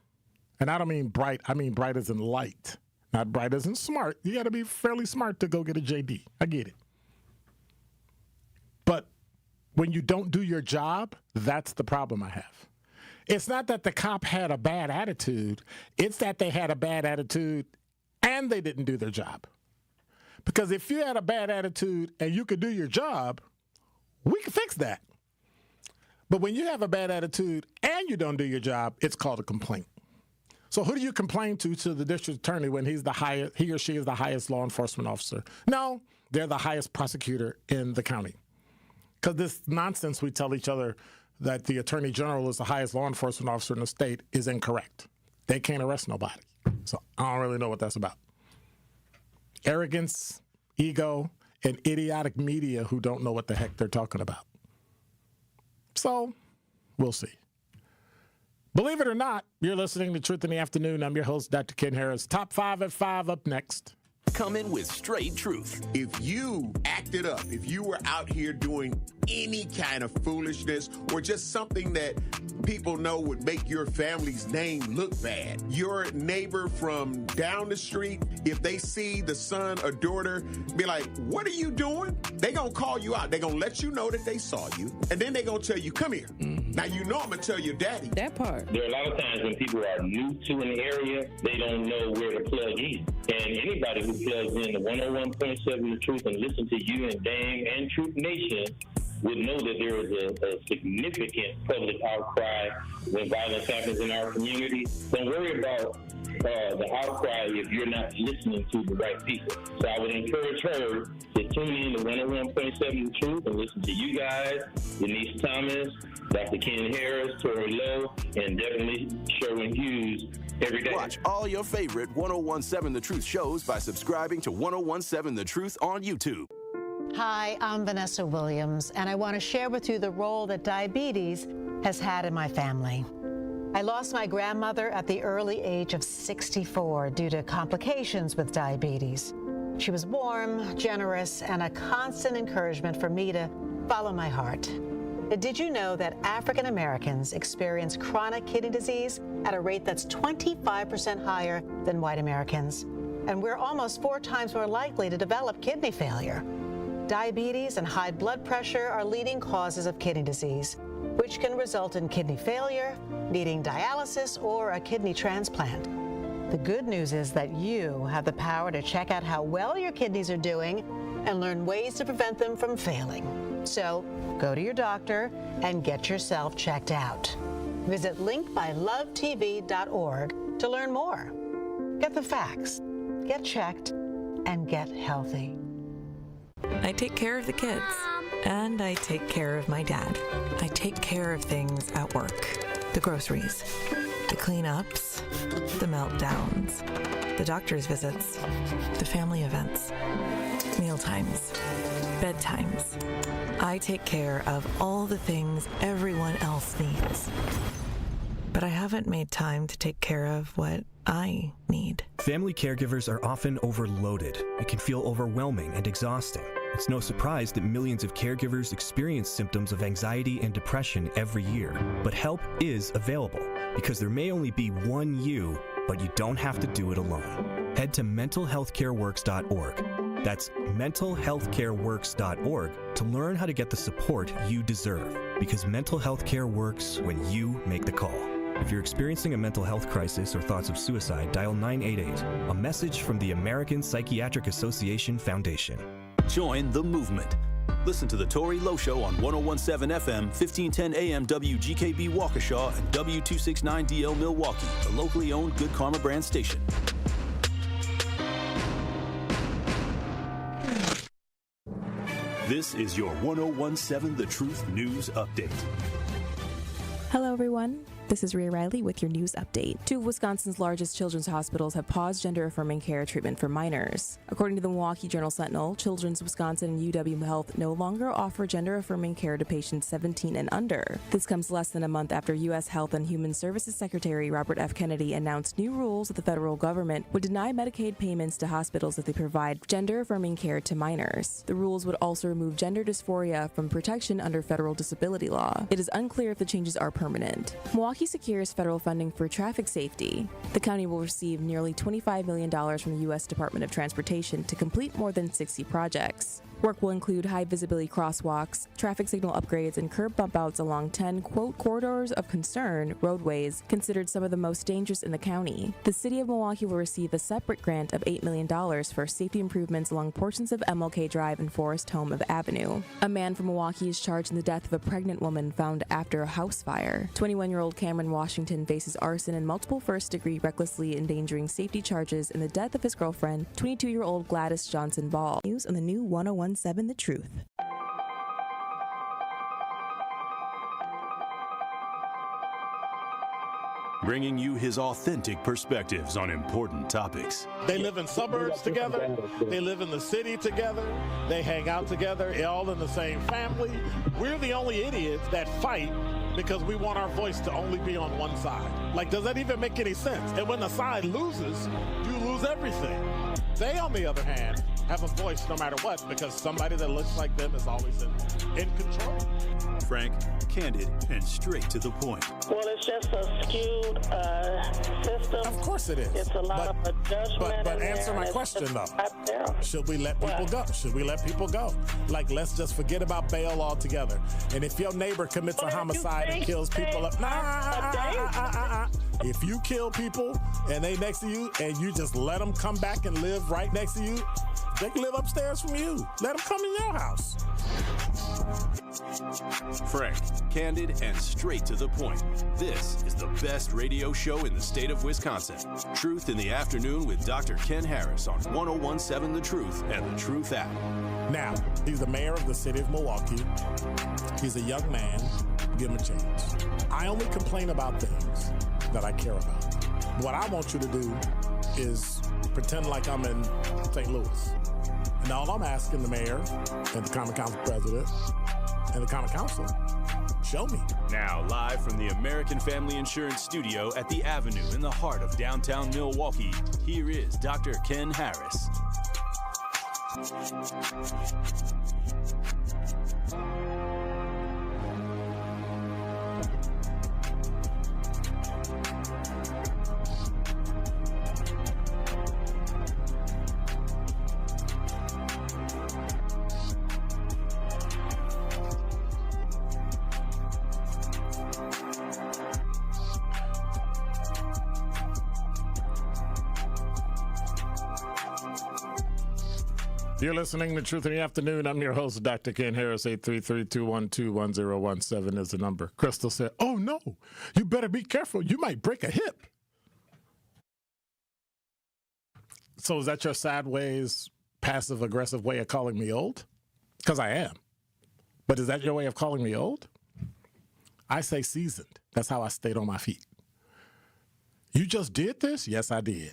And I don't mean bright, I mean bright as in light. Not bright as in smart. You got to be fairly smart to go get a JD. I get it. But when you don't do your job, that's the problem I have. It's not that the cop had a bad attitude. It's that they had a bad attitude and they didn't do their job. Because if you had a bad attitude and you could do your job, we could fix that. But when you have a bad attitude and you don't do your job, it's called a complaint. So who do you complain to the district attorney when he or she is the highest law enforcement officer? No, they're the highest prosecutor in the county. Because this nonsense we tell each other that the attorney general is the highest law enforcement officer in the state is incorrect. They can't arrest nobody. So I don't really know what that's about. Arrogance, ego, and idiotic media who don't know what the heck they're talking about. So we'll see. Believe it or not, you're listening to Truth in the Afternoon. I'm your host, Dr. Ken Harris. Top 5 at 5 up next. Come in with straight truth. If you acted up, if you were out here doing any kind of foolishness or just something that people know would make your family's name look bad, your neighbor from down the street, if they see the son or daughter, be like, what are you doing? They gonna call you out. They gonna let you know that they saw you. And then they gonna tell you, come here. Now, you know I'm gonna tell your daddy. That part. There are a lot of times when people are new to an area, they don't know where to plug in. And anybody who plugs in the 101.7 The Truth and listen to you and Dame and Truth Nation would know that there is a significant public outcry when violence happens in our community. Don't worry about the outcry if you're not listening to the right people. So I would encourage her to tune in to 101.7 The Truth and listen to you guys, Denise Thomas, Dr. Ken Harris, Tori Lowe, and definitely Sherwin Hughes every day. Watch all your favorite 101.7 The Truth shows by subscribing to 101.7 The Truth on YouTube. Hi, I'm Vanessa Williams, and I want to share with you the role that diabetes has had in my family. I lost my grandmother at the early age of 64 due to complications with diabetes. She was warm, generous, and a constant encouragement for me to follow my heart. Did you know that African Americans experience chronic kidney disease at a rate that's 25% higher than white Americans? And we're almost 4 times more likely to develop kidney failure. Diabetes and high blood pressure are leading causes of kidney disease, which can result in kidney failure, needing dialysis, or a kidney transplant. The good news is that you have the power to check out how well your kidneys are doing and learn ways to prevent them from failing. So go to your doctor and get yourself checked out. Visit linkbylovetv.org to learn more. Get the facts, get checked, and get healthy. I take care of the kids, and I take care of my dad. I take care of things at work. The groceries, the cleanups, the meltdowns, the doctor's visits, the family events, mealtimes, bedtimes. I take care of all the things everyone else needs. But I haven't made time to take care of what I need. Family caregivers are often overloaded. It can feel overwhelming and exhausting. It's no surprise that millions of caregivers experience symptoms of anxiety and depression every year. But help is available, because there may only be one you, but you don't have to do it alone. Head to mentalhealthcareworks.org. That's mentalhealthcareworks.org to learn how to get the support you deserve, because mental health care works when you make the call. If you're experiencing a mental health crisis or thoughts of suicide, dial 988, a message from the American Psychiatric Association Foundation. Join the movement. Listen to the Tori Lowe Show on 101.7 FM, 1510 AM WGKB Waukesha and W269DL Milwaukee, the locally owned Good Karma brand station. This is your 101.7 The Truth News Update. Hello, everyone. This is Rhea Riley with your news update. Two of Wisconsin's largest children's hospitals have paused gender-affirming care treatment for minors. According to the Milwaukee Journal-Sentinel, Children's Wisconsin and UW Health no longer offer gender-affirming care to patients 17 and under. This comes less than a month after U.S. Health and Human Services Secretary Robert F. Kennedy announced new rules that the federal government would deny Medicaid payments to hospitals if they provide gender-affirming care to minors. The rules would also remove gender dysphoria from protection under federal disability law. It is unclear if the changes are permanent. Milwaukee secures federal funding for traffic safety. The county will receive nearly $25 million from the U.S. Department of Transportation to complete more than 60 projects. Work will include high-visibility crosswalks, traffic signal upgrades, and curb bump-outs along 10, quote, corridors of concern roadways considered some of the most dangerous in the county. The city of Milwaukee will receive a separate grant of $8 million for safety improvements along portions of MLK Drive and Forest Home Avenue. A man from Milwaukee is charged in the death of a pregnant woman found after a house fire. 21-year-old Cameron Washington faces arson and multiple first-degree recklessly endangering safety charges in the death of his girlfriend, 22-year-old Gladys Johnson Ball. News on the new 101.7 The Truth. Bringing you his authentic perspectives on important topics. They live in suburbs together. They live in the city together. They hang out together, all in the same family. We're the only idiots that fight because we want our voice to only be on one side. Like, does that even make any sense? And when the side loses, you lose everything. They, on the other hand, have a voice no matter what, because somebody that looks like them is always in control. Frank, candid, and straight to the point. Well, it's just a skewed system. Of course it is. It's a lot of judgment. But answer my question, though. Should we let people go? Should we let people go? Like, let's just forget about bail altogether. And if your neighbor commits a homicide and kills people up, if you kill people and they next to you and you just let them come back and live right next to you, they can live upstairs from you. Let them come in your house. Frank, candid, and straight to the point. This is the best radio show in the state of Wisconsin. Truth in the Afternoon with Dr. Ken Harris on 101.7 The Truth and The Truth app. Now, he's the mayor of the city of Milwaukee. He's a young man. Give him a chance. I only complain about things that I care about. What I want you to do is pretend like I'm in St. Louis. And all I'm asking the mayor and the Common Council president and the Common Council, show me. Now, live from the American Family Insurance Studio at the Avenue in the heart of downtown Milwaukee, here is Dr. Ken Harris. You're listening to Truth in the Afternoon. I'm your host, Dr. Ken Harris. 833-212-1017 is the number. Crystal said, oh, no, you better be careful. You might break a hip. So is that your sideways, passive-aggressive way of calling me old? Because I am. But is that your way of calling me old? I say seasoned. That's how I stayed on my feet. You just did this? Yes, I did.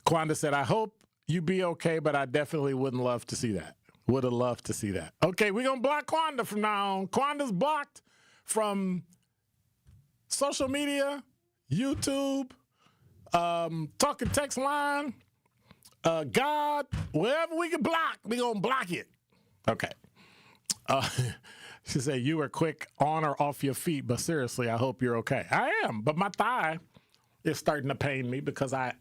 Quanda said, I hope you be okay, but I definitely wouldn't love to see that. Would have loved to see that. Okay, we're going to block Quanda from now on. Quanda's blocked from social media, YouTube, talking text line, God, wherever we can block, we're going to block it. Okay. She said, you were quick on or off your feet, but seriously, I hope you're okay. I am, but my thigh is starting to pain me because I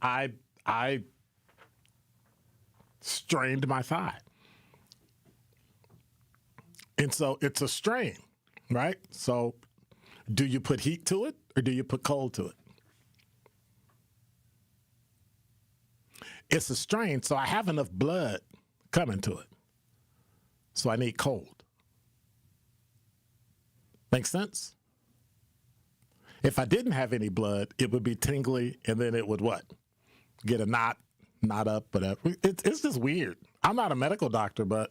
strained my thigh. And so it's a strain, right? So do you put heat to it or do you put cold to it? It's a strain, so I have enough blood coming to it. So I need cold. Make sense? If I didn't have any blood, it would be tingly, and then it would what? Get a knot up, whatever. It's just weird. I'm not a medical doctor, but,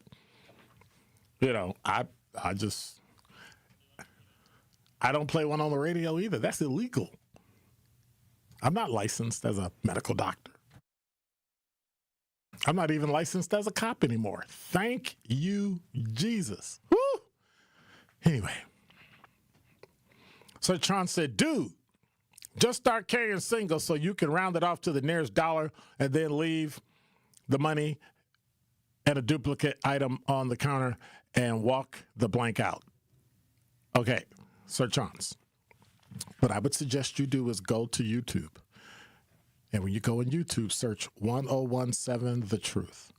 I don't play one on the radio either. That's illegal. I'm not licensed as a medical doctor. I'm not even licensed as a cop anymore. Thank you, Jesus. Woo! Anyway. So Tron said, dude, just start carrying singles so you can round it off to the nearest dollar and then leave the money and a duplicate item on the counter and walk the blank out. Okay, Sir Chance. What I would suggest you do is go to YouTube. And when you go in YouTube, search 1017 The Truth.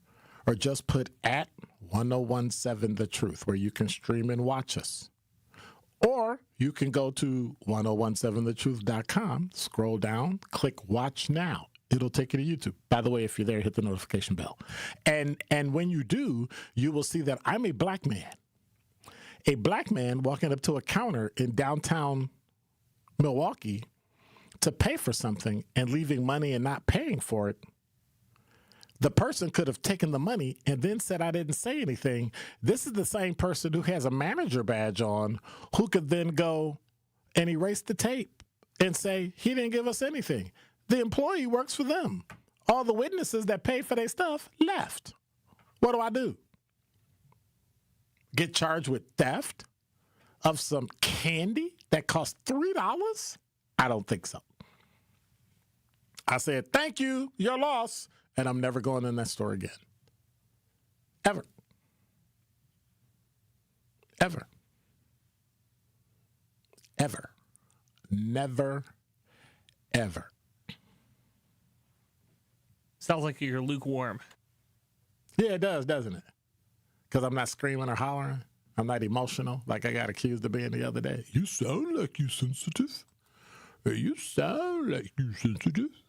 Or just put at 1017 The Truth, where you can stream and watch us. Or you can go to 1017thetruth.com, scroll down, click Watch Now. It'll take you to YouTube. By the way, if you're there, hit the notification bell. And when you do, you will see that I'm a black man. A black man walking up to a counter in downtown Milwaukee to pay for something and leaving money and not paying for it. The person could have taken the money and then said, I didn't say anything. This is the same person who has a manager badge on who could then go and erase the tape and say, he didn't give us anything. The employee works for them. All the witnesses that paid for their stuff left. What do? Get charged with theft of some candy that cost $3? I don't think so. I said, thank you, your loss. And I'm never going in that store again. Ever. Ever. Ever. Never, ever. Sounds like you're lukewarm. Yeah, it does, doesn't it? Because I'm not screaming or hollering. I'm not emotional like I got accused of being the other day. You sound like you sensitive. You sound like you sensitive.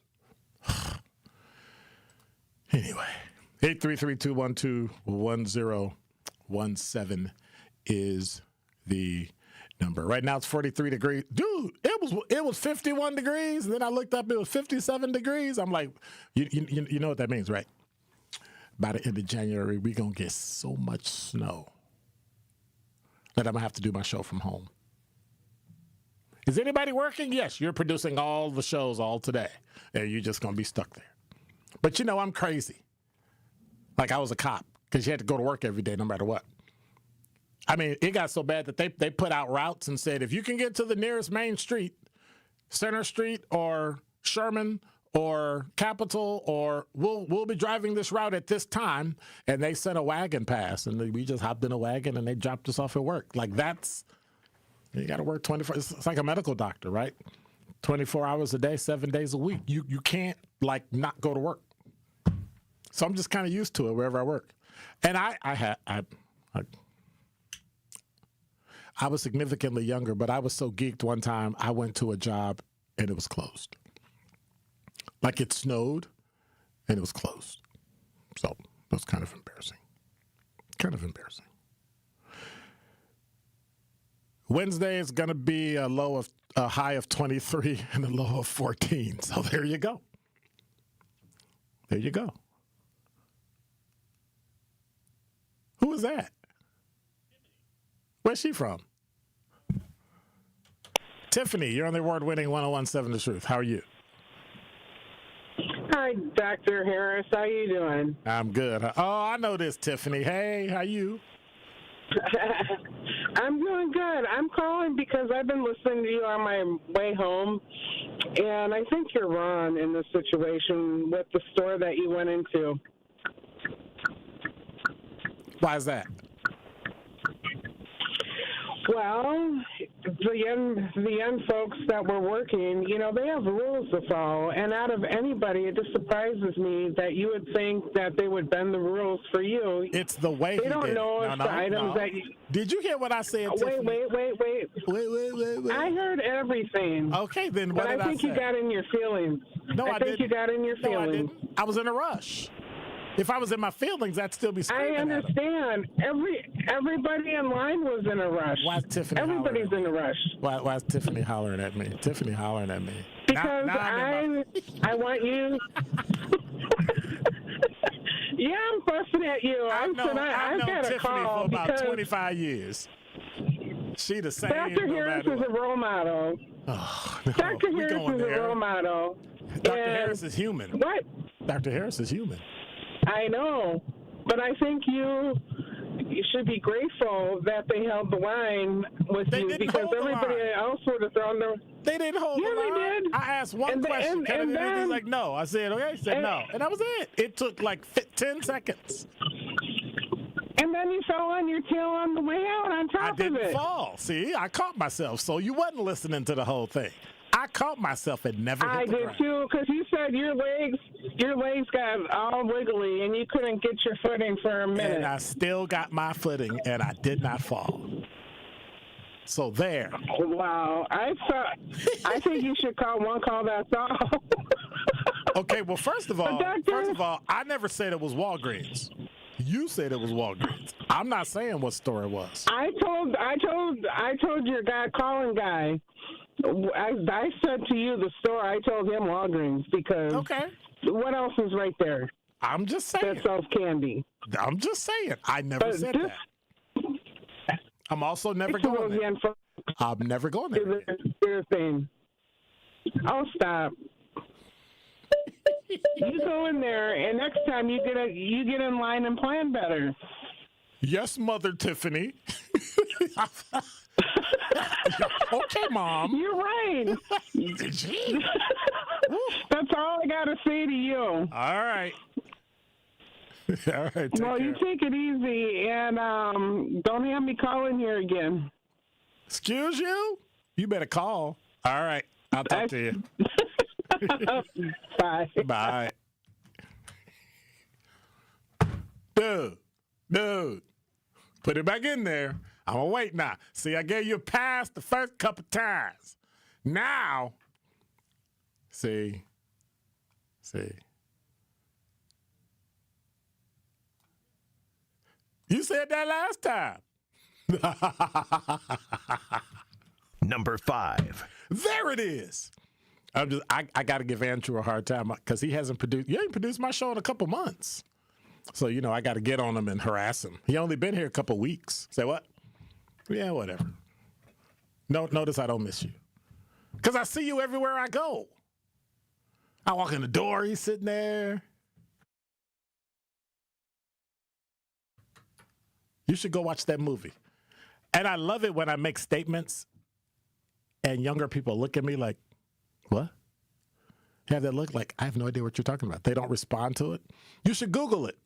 Anyway, 833-212-1017 is the number. Right now it's 43 degrees. Dude, it was 51 degrees, and then I looked up, it was 57 degrees. I'm like, you know what that means, right? By the end of January, we're going to get so much snow that I'm going to have to do my show from home. Is anybody working? Yes, you're producing all the shows all today, and you're just going to be stuck there. But I'm crazy. Like I was a cop because you had to go to work every day no matter what. I mean, it got so bad that they put out routes and said, if you can get to the nearest main street, Center Street or Sherman or Capitol, or we'll be driving this route at this time. And they sent a wagon pass, and we just hopped in a wagon and they dropped us off at work. Like you got to work 24. It's like a medical doctor, right? 24 hours a day, 7 days a week. You can't not go to work. So I'm just kind of used to it wherever I work. And I was significantly younger, but I was so geeked one time, I went to a job and it was closed. Like it snowed and it was closed. So That's kind of embarrassing. Kind of embarrassing. Wednesday is going to be a high of 23 and a low of 14. So there you go. There you go. Who is that? Where's she from? Tiffany, you're on the award-winning 101.7 The Truth. How are you? Hi, Dr. Harris. How you doing? I'm good. Oh, I know this, Tiffany. Hey, how you? I'm doing good. I'm calling because I've been listening to you on my way home, and I think you're wrong in this situation with the store that you went into. Why is that? Well, the young folks that were working, you know, they have rules to follow, and out of anybody, it just surprises me that you would think that they would bend the rules for you. It's the way they don't know if the items that you... Did you hear what I said, Tiffany? Wait. I heard everything. Okay, then what did I say? But I think you got in your feelings. No, I didn't. You got in your feelings. No, I didn't. I was in a rush. If I was in my feelings, I'd still be screaming. I understand. Everybody in line was in a rush. Why is Tiffany Everybody's in a rush. Why is Tiffany hollering at me? Tiffany hollering at me. Because I want you. Yeah, I'm fussing at you. I've known got Tiffany a call for about 25 years. She the same. Dr. Harris is a role model. Oh, no. Dr. Harris is a role model. Dr. Harris is human. What? Dr. Harris is human. I know, but I think you should be grateful that they held the line with you because everybody else would have thrown their... They didn't hold the line. They did. I asked one question. And he's like, no. I said, okay. He said, no. And that was it. It took like 10 seconds. And then you fell on your tail on the way out on top of it. I didn't fall. See, I caught myself. So you wasn't listening to the whole thing. I caught myself and never hit the ground. I did too, because you said your legs got all wiggly and you couldn't get your footing for a minute. And I still got my footing and I did not fall. So there. Wow. I think you should call one call, that's all. Okay, well, first of all, I never said it was Walgreens. You said it was Walgreens. I'm not saying what store it was. I told your calling guy. I said to you the store. I told him Walgreens because what else is right there? I'm just saying. That sells candy. I'm just saying. I never said that. I'm also never going there. I'm never going there. Your thing. Oh, stop. You go in there, and next time you get in line and plan better. Yes, Mother Tiffany. Okay, Mom. You're right. That's all I got to say to you. All right. All right. Well, you take it easy, and don't have me calling here again. Excuse you? You better call. All right. I'll talk to you. Bye. Bye. Dude. Put it back in there. I'm going to wait now. See, I gave you a pass the first couple times. Now, see. You said that last time. Number 5. There it is. I got to give Andrew a hard time because he ain't produced my show in a couple months. So, I got to get on him and harass him. He only been here a couple weeks. Say what? Yeah, whatever. Notice I don't miss you. Because I see you everywhere I go. I walk in the door, he's sitting there. You should go watch that movie. And I love it when I make statements and younger people look at me like, what? Have that look like, I have no idea what you're talking about. They don't respond to it. You should Google it.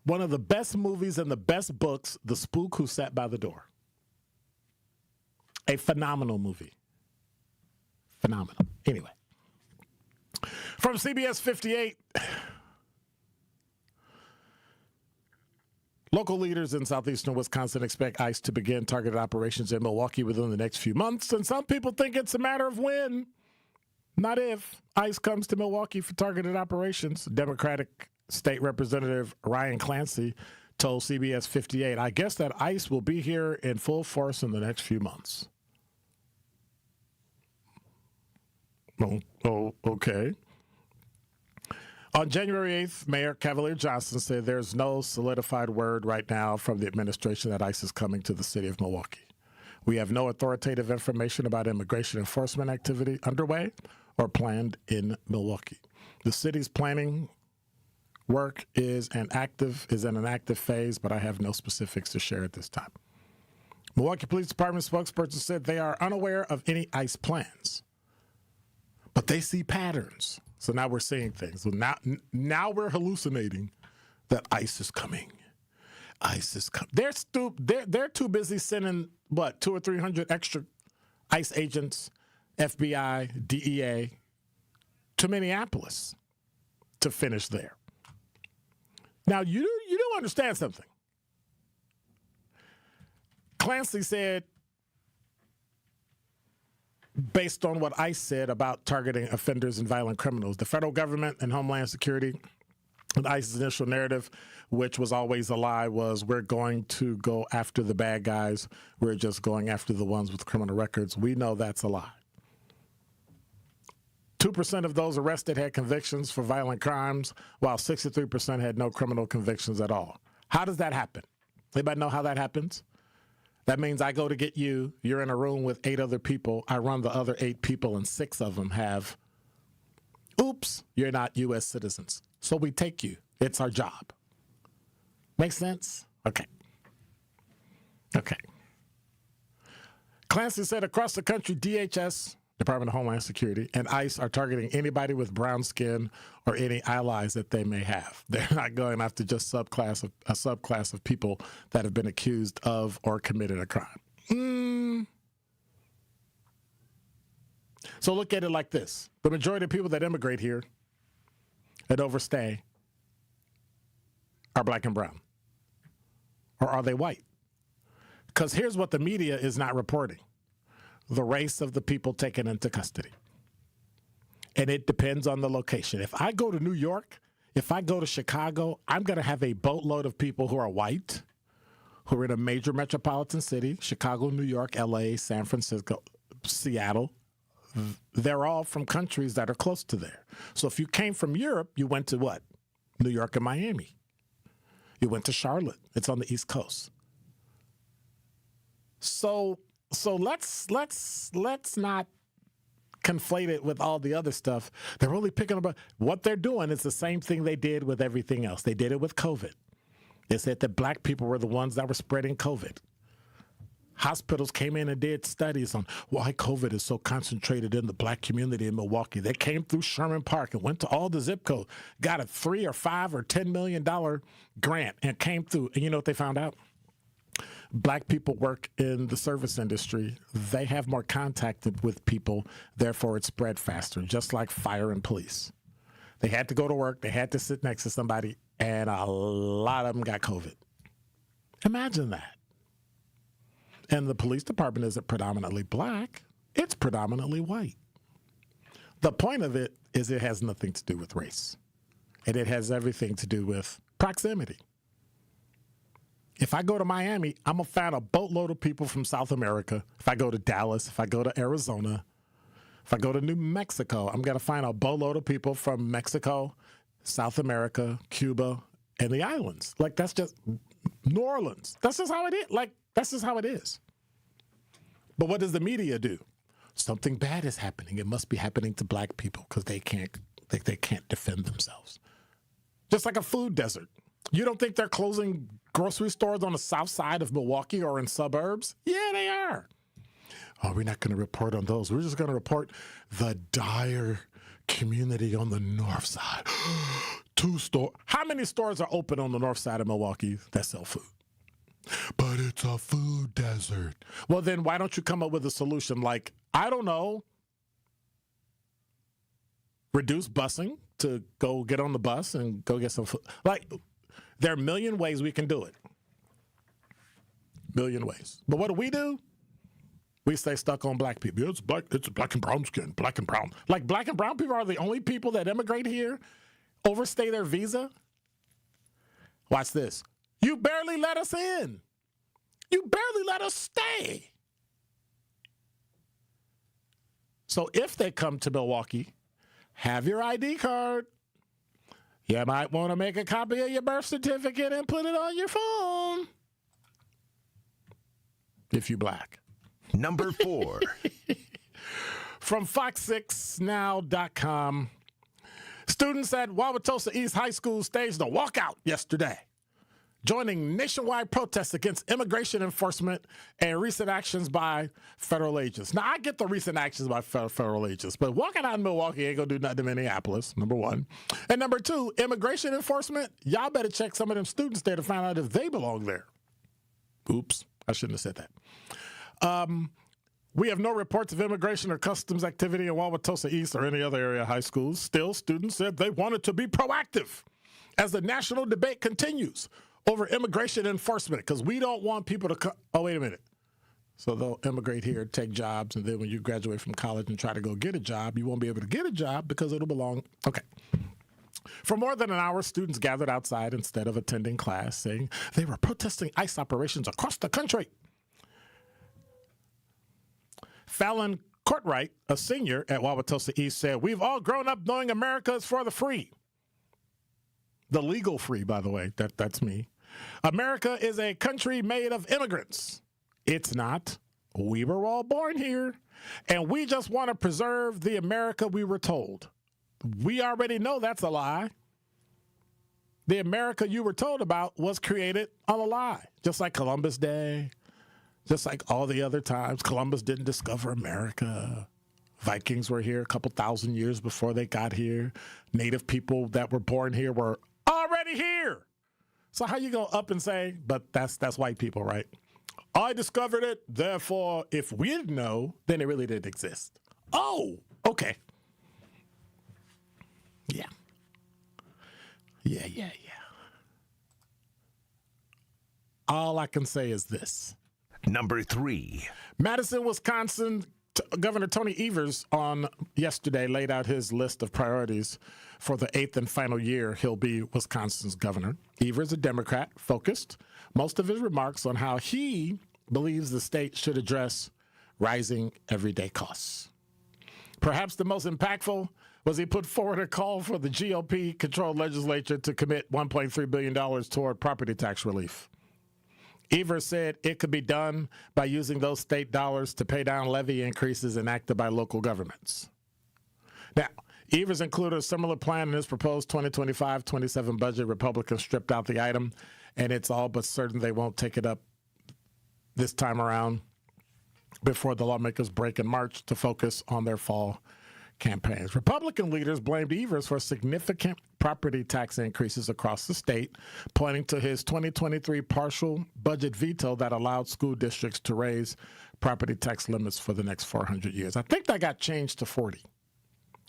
One of the best movies and the best books, The Spook Who Sat by the Door. A phenomenal movie. Phenomenal. Anyway. From CBS 58, local leaders in southeastern Wisconsin expect ICE to begin targeted operations in Milwaukee within the next few months, and some people think it's a matter of when, not if, ICE comes to Milwaukee for targeted operations. Democratic State Representative Ryan Clancy told CBS 58, I guess that ICE will be here in full force in the next few months. Oh, okay. On January 8th, Mayor Cavalier Johnson said there's no solidified word right now from the administration that ICE is coming to the city of Milwaukee. We have no authoritative information about immigration enforcement activity underway or planned in Milwaukee. The city's planning work is in an active phase, but I have no specifics to share at this time. Milwaukee Police Department spokesperson said they are unaware of any ICE plans, but they see patterns. So now we're seeing things. So now we're hallucinating that ICE is coming. ICE is coming. They're too busy sending, 200 or 300 extra ICE agents, FBI, DEA, to Minneapolis to finish there. Now, you do understand something. Clancy said, based on what ICE said about targeting offenders and violent criminals, the federal government and Homeland Security, and ICE's initial narrative, which was always a lie, was we're going to go after the bad guys. We're just going after the ones with criminal records. We know that's a lie. 2% of those arrested had convictions for violent crimes, while 63% had no criminal convictions at all. How does that happen? Anybody know how that happens? That means I go to get you. You're in a room with 8 other people. I run the other 8 people, and 6 of them have, oops, you're not U.S. citizens. So we take you. It's our job. Make sense? Okay. Clancy said across the country, DHS, Department of Homeland Security, and ICE are targeting anybody with brown skin or any allies that they may have. They're not going after just a subclass of people that have been accused of or committed a crime. So look at it like this. The majority of people that immigrate here and overstay are black and brown. Or are they white? Because here's what the media is not reporting. The race of the people taken into custody. And it depends on the location. If I go to New York, if I go to Chicago, I'm going to have a boatload of people who are white, who are in a major metropolitan city, Chicago, New York, LA, San Francisco, Seattle. They're all from countries that are close to there. So if you came from Europe, you went to what? New York and Miami. You went to Charlotte. It's on the East Coast. So let's not conflate it with all the other stuff. They're only picking up what they're doing is the same thing they did with everything else. They did it with COVID. They said that black people were the ones that were spreading COVID. Hospitals came in and did studies on why COVID is so concentrated in the black community in Milwaukee. They came through Sherman Park and went to all the zip codes, got a $3 or $5 or $10 million grant and came through. And you know what they found out? Black people work in the service industry. They have more contact with people, therefore it spread faster, just like fire and police. They had to go to work, they had to sit next to somebody, and a lot of them got COVID. Imagine that. And the police department isn't predominantly black, it's predominantly white. The point of it is it has nothing to do with race, and it has everything to do with proximity. If I go to Miami, I'm going to find a boatload of people from South America. If I go to Dallas, if I go to Arizona, if I go to New Mexico, I'm going to find a boatload of people from Mexico, South America, Cuba, and the islands. Like, that's just New Orleans. That's just how it is. Like, that's just how it is. But what does the media do? Something bad is happening. It must be happening to black people because they can't defend themselves. Just like a food desert. You don't think they're closing grocery stores on the south side of Milwaukee or in suburbs? Yeah, they are. Oh, we're not going to report on those. We're just going to report the dire community on the north side. 2 stores. How many stores are open on the north side of Milwaukee that sell food? But it's a food desert. Well, then why don't you come up with a solution like, I don't know, reduce busing to go get on the bus and go get some food? Like, there are a million ways we can do it. Million ways. But what do? We stay stuck on black people. It's black and brown skin, black and brown. Like, black and brown people are the only people that immigrate here, overstay their visa, Watch this. You barely let us in. You barely let us stay. So if they come to Milwaukee, have your ID card. You might want to make a copy of your birth certificate and put it on your phone. If you black. Number 4. From Fox6Now.com, students at Wauwatosa East High School staged a walkout yesterday, joining nationwide protests against immigration enforcement and recent actions by federal agents. Now, I get the recent actions by federal agents, but walking out in Milwaukee ain't going to do nothing to Minneapolis, number one. And number two, immigration enforcement, y'all better check some of them students there to find out if they belong there. Oops, I shouldn't have said that. We have no reports of immigration or customs activity in Wauwatosa East or any other area high schools. Still, students said they wanted to be proactive as the national debate continues over immigration enforcement, because we don't want people to come. Oh, wait a minute. So they'll immigrate here, take jobs, and then when you graduate from college and try to go get a job, you won't be able to get a job because it'll belong. Okay. For more than an hour, students gathered outside instead of attending class, saying they were protesting ICE operations across the country. Fallon Courtwright, a senior at Wauwatosa East, said, "We've all grown up knowing America is for the free." The legal free, by the way, that's me. America is a country made of immigrants. It's not. We were all born here, and we just want to preserve the America we were told. We already know that's a lie. The America you were told about was created on a lie, just like Columbus Day. Just like all the other times, Columbus didn't discover America. Vikings were here a couple thousand years before they got here. Native people that were born here were already here. So how you gonna up and say, but that's white people, right? I discovered it, therefore, if we didn't know, then it really didn't exist. Oh, okay. Yeah. All I can say is this. Number 3. Madison, Wisconsin, Governor Tony Evers on yesterday laid out his list of priorities for the 8th and final year he'll be Wisconsin's governor. Evers, a Democrat, focused most of his remarks on how he believes the state should address rising everyday costs. Perhaps the most impactful was he put forward a call for the GOP-controlled legislature to commit $1.3 billion toward property tax relief. Evers said it could be done by using those state dollars to pay down levy increases enacted by local governments. Now, Evers included a similar plan in his proposed 2025-27 budget. Republicans stripped out the item, and it's all but certain they won't take it up this time around before the lawmakers break in March to focus on their fall campaigns. Republican leaders blamed Evers for significant property tax increases across the state, pointing to his 2023 partial budget veto that allowed school districts to raise property tax limits for the next 400 years. I think that got changed to 40.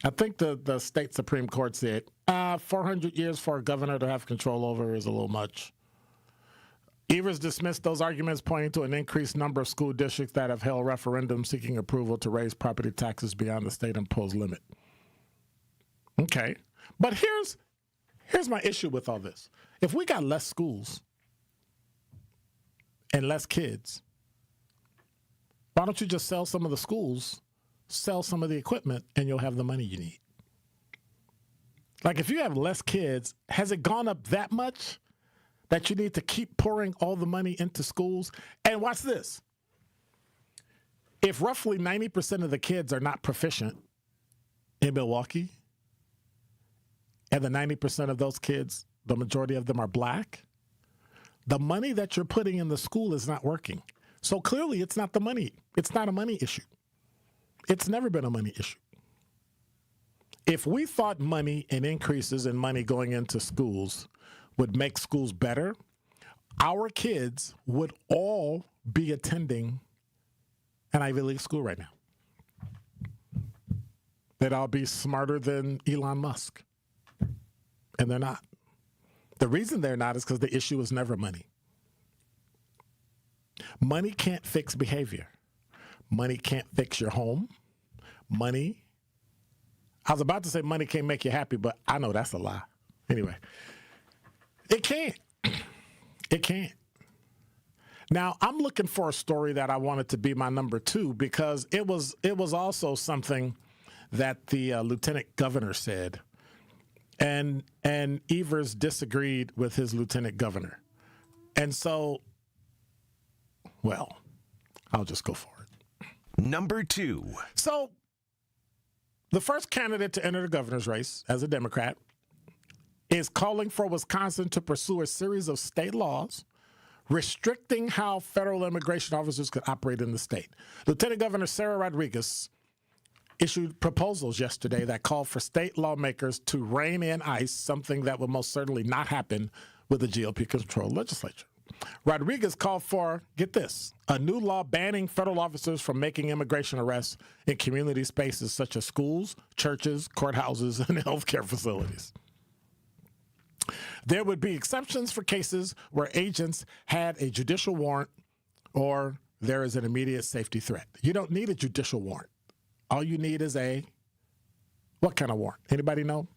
I think the state Supreme Court said 400 years for a governor to have control over is a little much. Evers dismissed those arguments, pointing to an increased number of school districts that have held referendums seeking approval to raise property taxes beyond the state-imposed limit. Okay, but here's my issue with all this. If we got less schools and less kids, why don't you just sell some of the schools, sell some of the equipment, and you'll have the money you need? Like, if you have less kids, has it gone up that much that you need to keep pouring all the money into schools? And watch this. If roughly 90% of the kids are not proficient in Milwaukee, and the 90% of those kids, the majority of them are black, the money that you're putting in the school is not working. So clearly it's not the money. It's not a money issue. It's never been a money issue. If we thought money and increases in money going into schools would make schools better, our kids would all be attending an Ivy League school right now. They'd all be smarter than Elon Musk. And they're not. The reason they're not is because the issue is never money. Money can't fix behavior. Money can't fix your home. I was about to say money can't make you happy, but I know that's a lie. Anyway. It can't. It can't. Now, I'm looking for a story that I wanted to be my number 2 because it was also something that the lieutenant governor said, and Evers disagreed with his lieutenant governor. And so, well, I'll just go for it. Number 2. So, the first candidate to enter the governor's race as a Democrat is calling for Wisconsin to pursue a series of state laws restricting how federal immigration officers could operate in the state. Lieutenant Governor Sarah Rodriguez issued proposals yesterday that called for state lawmakers to rein in ICE, something that will most certainly not happen with the GOP-controlled legislature. Rodriguez called for, get this, a new law banning federal officers from making immigration arrests in community spaces such as schools, churches, courthouses, and healthcare facilities. There would be exceptions for cases where agents had a judicial warrant or there is an immediate safety threat. You don't need a judicial warrant. All you need is what kind of warrant? Anybody know?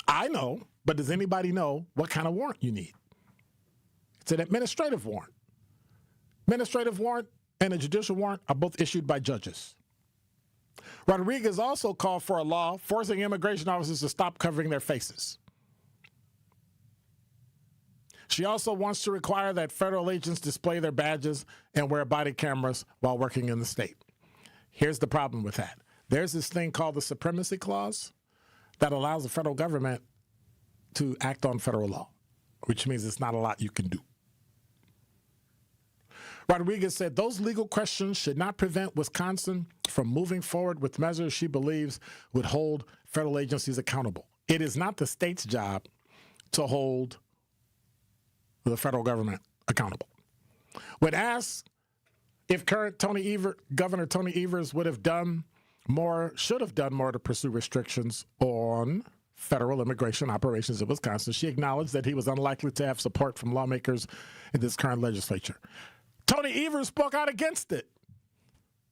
I know, but does anybody know what kind of warrant you need? It's an administrative warrant. Administrative warrant and a judicial warrant are both issued by judges. Rodriguez also called for a law forcing immigration officers to stop covering their faces. She also wants to require that federal agents display their badges and wear body cameras while working in the state. Here's the problem with that. There's this thing called the Supremacy Clause that allows the federal government to act on federal law, which means it's not a lot you can do. Rodriguez said those legal questions should not prevent Wisconsin from moving forward with measures she believes would hold federal agencies accountable. It is not the state's job to hold the federal government accountable. When asked if current Governor Tony Evers should have done more to pursue restrictions on federal immigration operations in Wisconsin, she acknowledged that he was unlikely to have support from lawmakers in this current legislature. Tony Evers spoke out against it.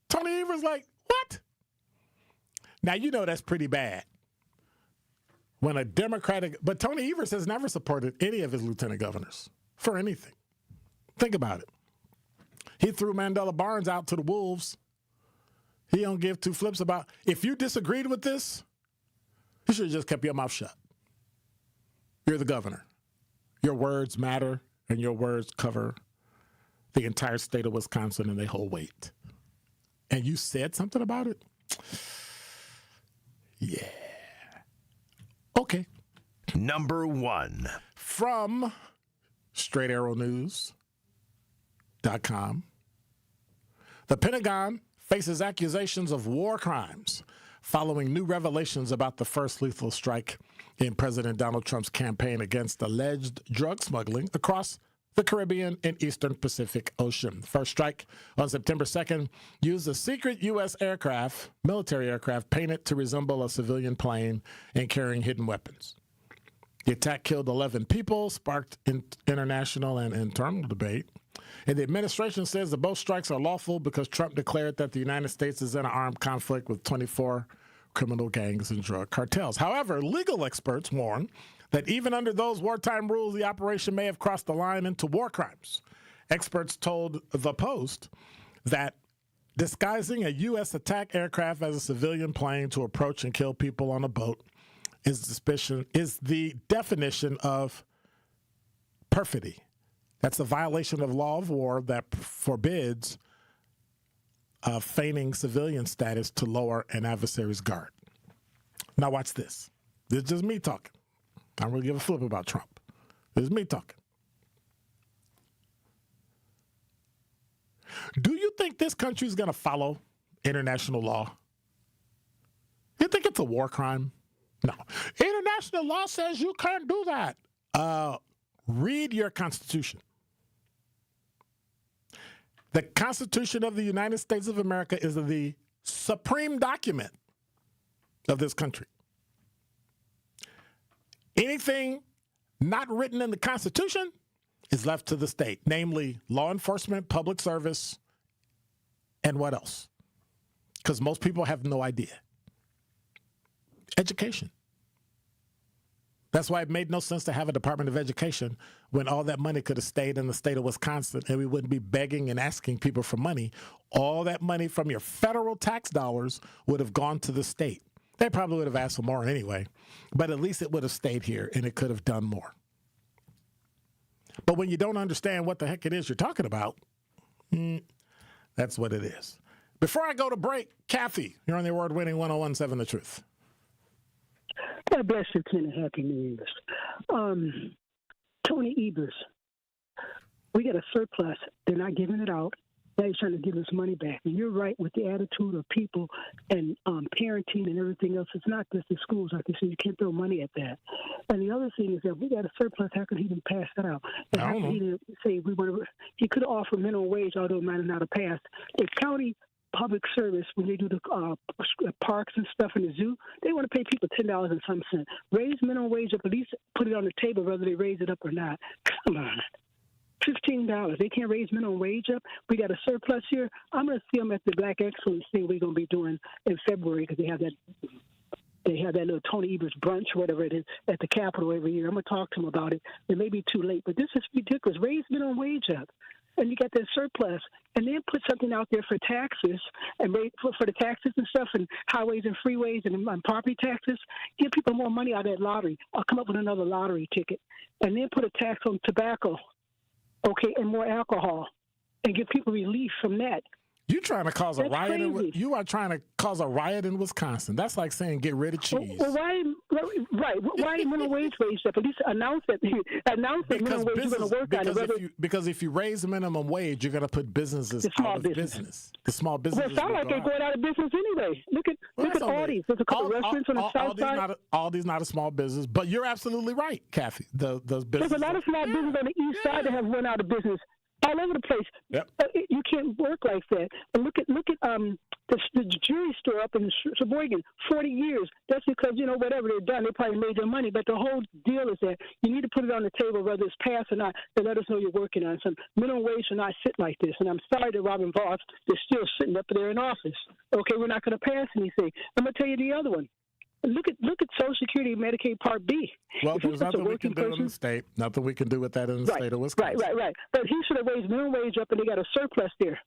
Tony Evers like, what? Now, you know that's pretty bad. When a but Tony Evers has never supported any of his lieutenant governors for anything. Think about it. He threw Mandela Barnes out to the wolves. He don't give two flips about, if you disagreed with this, you should have just kept your mouth shut. You're the governor. Your words matter, and your words cover the entire state of Wisconsin, and they hold weight. And you said something about it? Yeah. Okay. Number 1. From StraightArrowNews.com. The Pentagon faces accusations of war crimes following new revelations about the first lethal strike in President Donald Trump's campaign against alleged drug smuggling across the Caribbean and Eastern Pacific Ocean. The first strike on September 2nd used a secret U.S. military aircraft painted to resemble a civilian plane and carrying hidden weapons. The attack killed 11 people, sparked international and internal debate. And the administration says that both strikes are lawful because Trump declared that the United States is in an armed conflict with 24 criminal gangs and drug cartels. However, legal experts warn that even under those wartime rules, the operation may have crossed the line into war crimes. Experts told The Post that disguising a U.S. attack aircraft as a civilian plane to approach and kill people on a boat is the definition of perfidy. That's a violation of law of war that forbids feigning civilian status to lower an adversary's guard. Now watch this. This is just me talking. I don't really give a flip about Trump. This is me talking. Do you think this country is going to follow international law? You think it's a war crime? No. International law says you can't do that. Read your Constitution. The Constitution of the United States of America is the supreme document of this country. Anything not written in the Constitution is left to the state, namely law enforcement, public service, and what else? Because most people have no idea. Education. That's why it made no sense to have a Department of Education when all that money could have stayed in the state of Wisconsin and we wouldn't be begging and asking people for money. All that money from your federal tax dollars would have gone to the state. They probably would have asked for more anyway, but at least it would have stayed here and it could have done more. But when you don't understand what the heck it is you're talking about, that's what it is. Before I go to break, Kathy, you're on the award-winning 101.7 The Truth. God bless you, Ken, and Happy New Year's. Tony Evers, we got a surplus. They're not giving it out. Now he's trying to give us money back. And you're right with the attitude of people and parenting and everything else. It's not just the schools. Like you said, you can't throw money at that. And the other thing is that we got a surplus. How could he even pass that out? And how could he didn't say we want to? He could have offered minimum wage, although it might have not have passed. The county public service, when they do the parks and stuff in the zoo, they want to pay people $10 and some cent. Raise minimum wage up, at least put it on the table whether they raise it up or not. Come on. $15. They can't raise minimum wage up. We got a surplus here. I'm going to see them at the Black Excellence thing we're going to be doing in February because they have that little Tony Evers brunch, whatever it is, at the Capitol every year. I'm going to talk to them about it. It may be too late, but this is ridiculous. Raise minimum wage up. And you got that surplus, and then put something out there for taxes and for the taxes and stuff, and highways and freeways and property taxes. Give people more money out of that lottery. I'll come up with another lottery ticket, and then put a tax on tobacco, okay, and more alcohol, and give people relief from that. You trying to cause a riot? You are trying to cause a riot in Wisconsin. That's like saying get rid of cheese. Well, why minimum wage raised up? At least announce that minimum wage you're going to work on it. Because if you raise the minimum wage, you're going to put businesses out of business. The small businesses. Well, it sounds like they're going out of business anyway. Look at Aldi's. There's a couple of restaurants on the south side. Aldi's not a small business, but you're absolutely right, Kathy. Those businesses. There's a lot of small businesses on the east side that have run out of business. All over the place. Yep. You can't work like that. And look at the jewelry store up in Sheboygan, 40 years. That's because, whatever they've done, they probably made their money. But the whole deal is that you need to put it on the table, whether it's passed or not, to let us know you're working on something. Minimum wage should not sit like this. And I'm sorry that Robin Vos is still sitting up there in office. Okay, we're not going to pass anything. I'm going to tell you the other one. Look at Social Security, Medicaid Part B. Well, there's nothing we can do in the state. Nothing we can do with that in the state of Wisconsin. Right. But he should have raised minimum wage up, and they got a surplus there.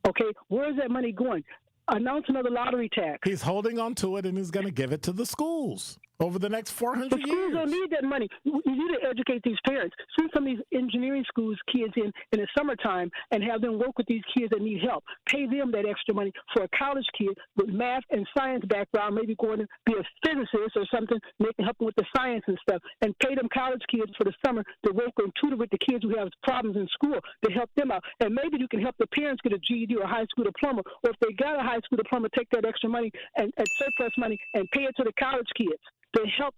Okay, where is that money going? Announce another lottery tax. He's holding on to it, and he's going to give it to the schools over the next 400 years. The schools don't need that money. You need to educate these parents. Send some of these engineering schools kids in the summertime and have them work with these kids that need help. Pay them that extra money for a college kid with math and science background, maybe going to be a physicist or something, help them with the science and stuff, and pay them college kids for the summer to work and tutor with the kids who have problems in school to help them out. And maybe you can help the parents get a GED or a high school diploma, or if they got a high school diploma, take that extra money and surplus money and pay it to the college kids to help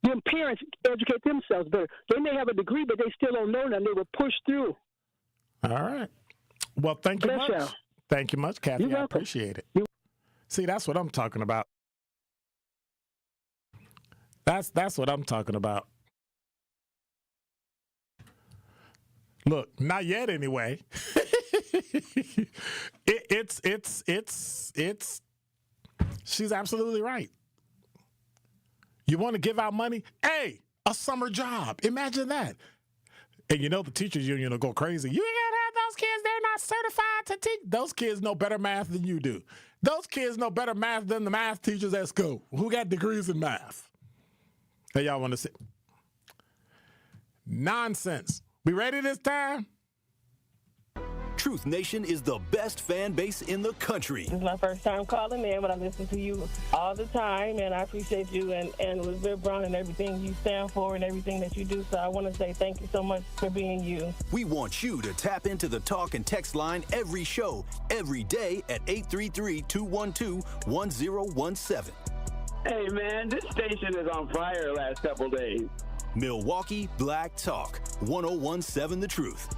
them parents educate themselves better. They may have a degree, but they still don't know nothing. They were pushed through. All right. Well, thank you much. Thank you much, Kathy. I appreciate it. See, that's what I'm talking about. That's what I'm talking about. Look, not yet anyway. She's absolutely right. You want to give out money? Hey, a summer job. Imagine that. And the teachers union will go crazy. You ain't gonna have those kids. They're not certified to teach. Those kids know better math than you do. Those kids know better math than the math teachers at school who got degrees in math. Hey, y'all want to see? Nonsense. We ready this time? Truth Nation is the best fan base in the country. This is my first time calling in, but I listen to you all the time, and I appreciate you and Elizabeth Brown and everything you stand for and everything that you do. So I want to say thank you so much for being you. We want you to tap into the talk and text line every show, every day at 833-212-1017. Hey, man, this station is on fire the last couple days. Milwaukee Black Talk, 101.7 The Truth.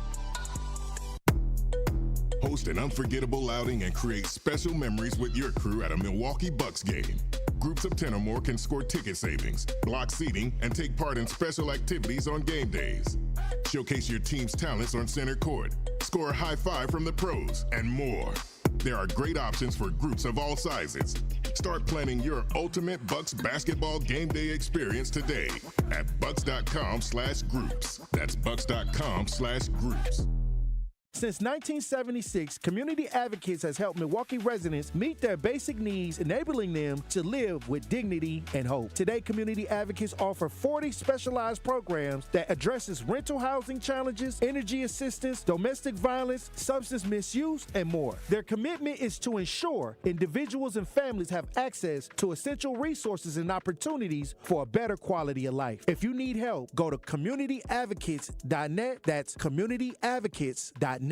Host an unforgettable outing and create special memories with your crew at a Milwaukee Bucks game. Groups of 10 or more can score ticket savings, block seating, and take part in special activities on game days. Showcase your team's talents on center court, score a high five from the pros, and more. There are great options for groups of all sizes. Start planning your ultimate Bucks basketball game day experience today at bucks.com/groups. That's bucks.com/groups. Since 1976, Community Advocates has helped Milwaukee residents meet their basic needs, enabling them to live with dignity and hope. Today, Community Advocates offer 40 specialized programs that addresses rental housing challenges, energy assistance, domestic violence, substance misuse, and more. Their commitment is to ensure individuals and families have access to essential resources and opportunities for a better quality of life. If you need help, go to communityadvocates.net. That's communityadvocates.net.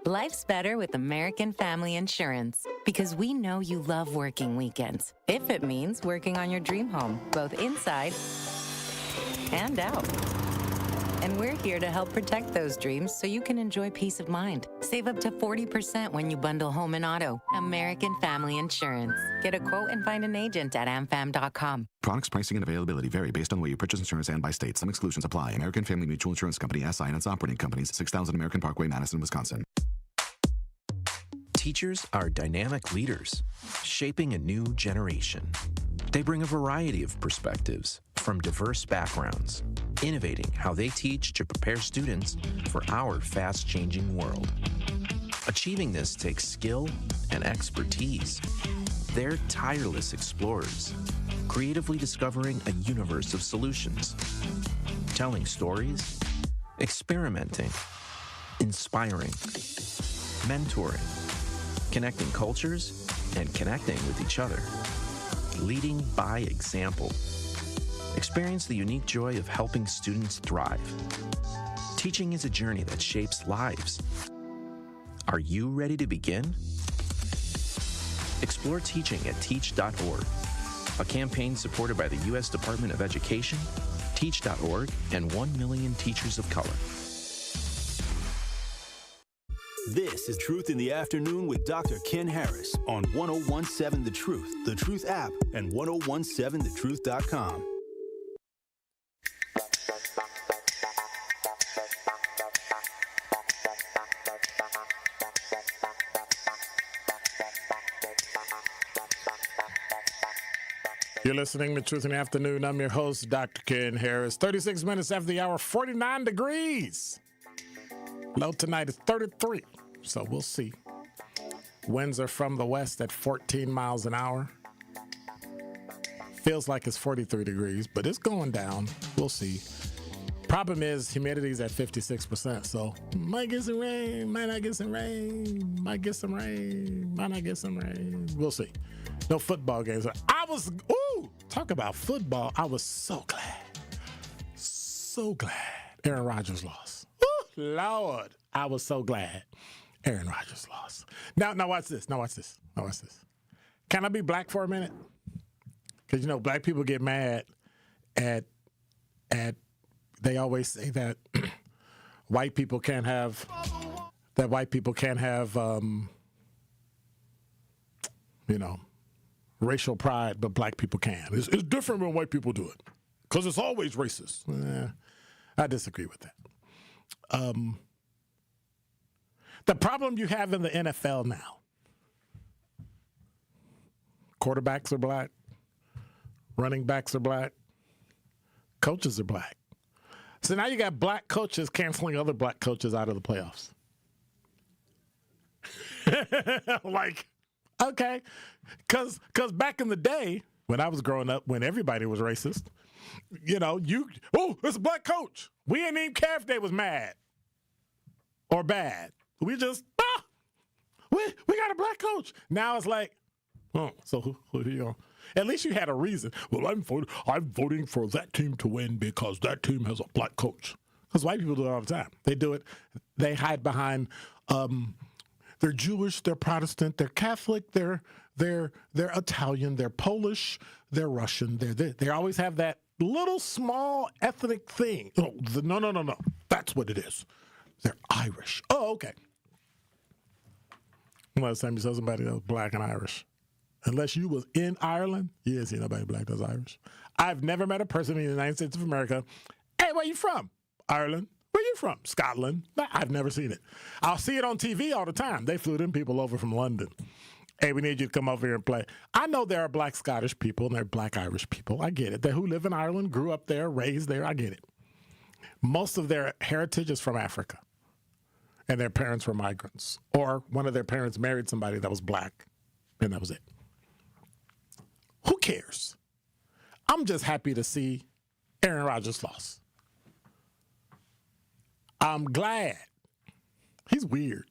Life's better with American Family Insurance because we know you love working weekends. If it means working on your dream home, both inside and out. And we're here to help protect those dreams so you can enjoy peace of mind. Save up to 40% when you bundle home and auto. American Family Insurance. Get a quote and find an agent at amfam.com. Products, pricing, and availability vary based on where you purchase insurance and by state. Some exclusions apply. American Family Mutual Insurance Company, SI, and its operating companies, 6000 American Parkway, Madison, Wisconsin. Teachers are dynamic leaders, shaping a new generation. They bring a variety of perspectives from diverse backgrounds, innovating how they teach to prepare students for our fast-changing world. Achieving this takes skill and expertise. They're tireless explorers, creatively discovering a universe of solutions, telling stories, experimenting, inspiring, mentoring, connecting cultures, and connecting with each other. Leading by example. Experience the unique joy of helping students thrive. Teaching is a journey that shapes lives. Are you ready to begin? Explore teaching at teach.org, a campaign supported by the U.S. Department of Education, teach.org, and 1 million teachers of color. This is Truth in the Afternoon with Dr. Ken Harris on 1017 The Truth app, and 1017thetruth.com. You're listening to Truth in the Afternoon. I'm your host, Dr. Ken Harris. 36 minutes after the hour, 49 degrees. Low tonight is 33, so we'll see. Winds are from the west at 14 miles an hour. Feels like it's 43 degrees, but it's going down. We'll see. Problem is, humidity's at 56%, so might get some rain, might not get some rain, might get some rain, might not get some rain. We'll see. No football games. Talk about football. I was so glad Aaron Rodgers lost. Lord, I was so glad Aaron Rodgers lost. Now watch this. Can I be black for a minute? Because, black people get mad at they always say that white people can't have racial pride, but black people can. It's different when white people do it because it's always racist. I disagree with that. The problem you have in the NFL now, quarterbacks are black, running backs are black, coaches are black. So now you got black coaches canceling other black coaches out of the playoffs. Okay, because back in the day when I was growing up, when everybody was racist, it's a black coach. We didn't even care if they was mad or bad. We just, we got a black coach. Now it's like, so who at least you had a reason. Well, I'm voting for that team to win because that team has a black coach. Because white people do it all the time. They do it. They hide behind. They're Jewish. They're Protestant. They're Catholic. They're Italian. They're Polish. They're Russian. They always have that little small ethnic thing. No. That's what it is. They're Irish. Oh, okay. Last time you saw somebody that was black and Irish. Unless you was in Ireland, you didn't see nobody black that's Irish. I've never met a person in the United States of America. Hey, where you from? Ireland. Where you from? Scotland. I've never seen it. I'll see it on TV all the time. They flew them people over from London. Hey, we need you to come over here and play. I know there are black Scottish people and there are black Irish people. I get it. They who live in Ireland, grew up there, raised there. I get it. Most of their heritage is from Africa. And their parents were migrants. Or one of their parents married somebody that was black. And that was it. Who cares? I'm just happy to see Aaron Rodgers lost. I'm glad. He's weird.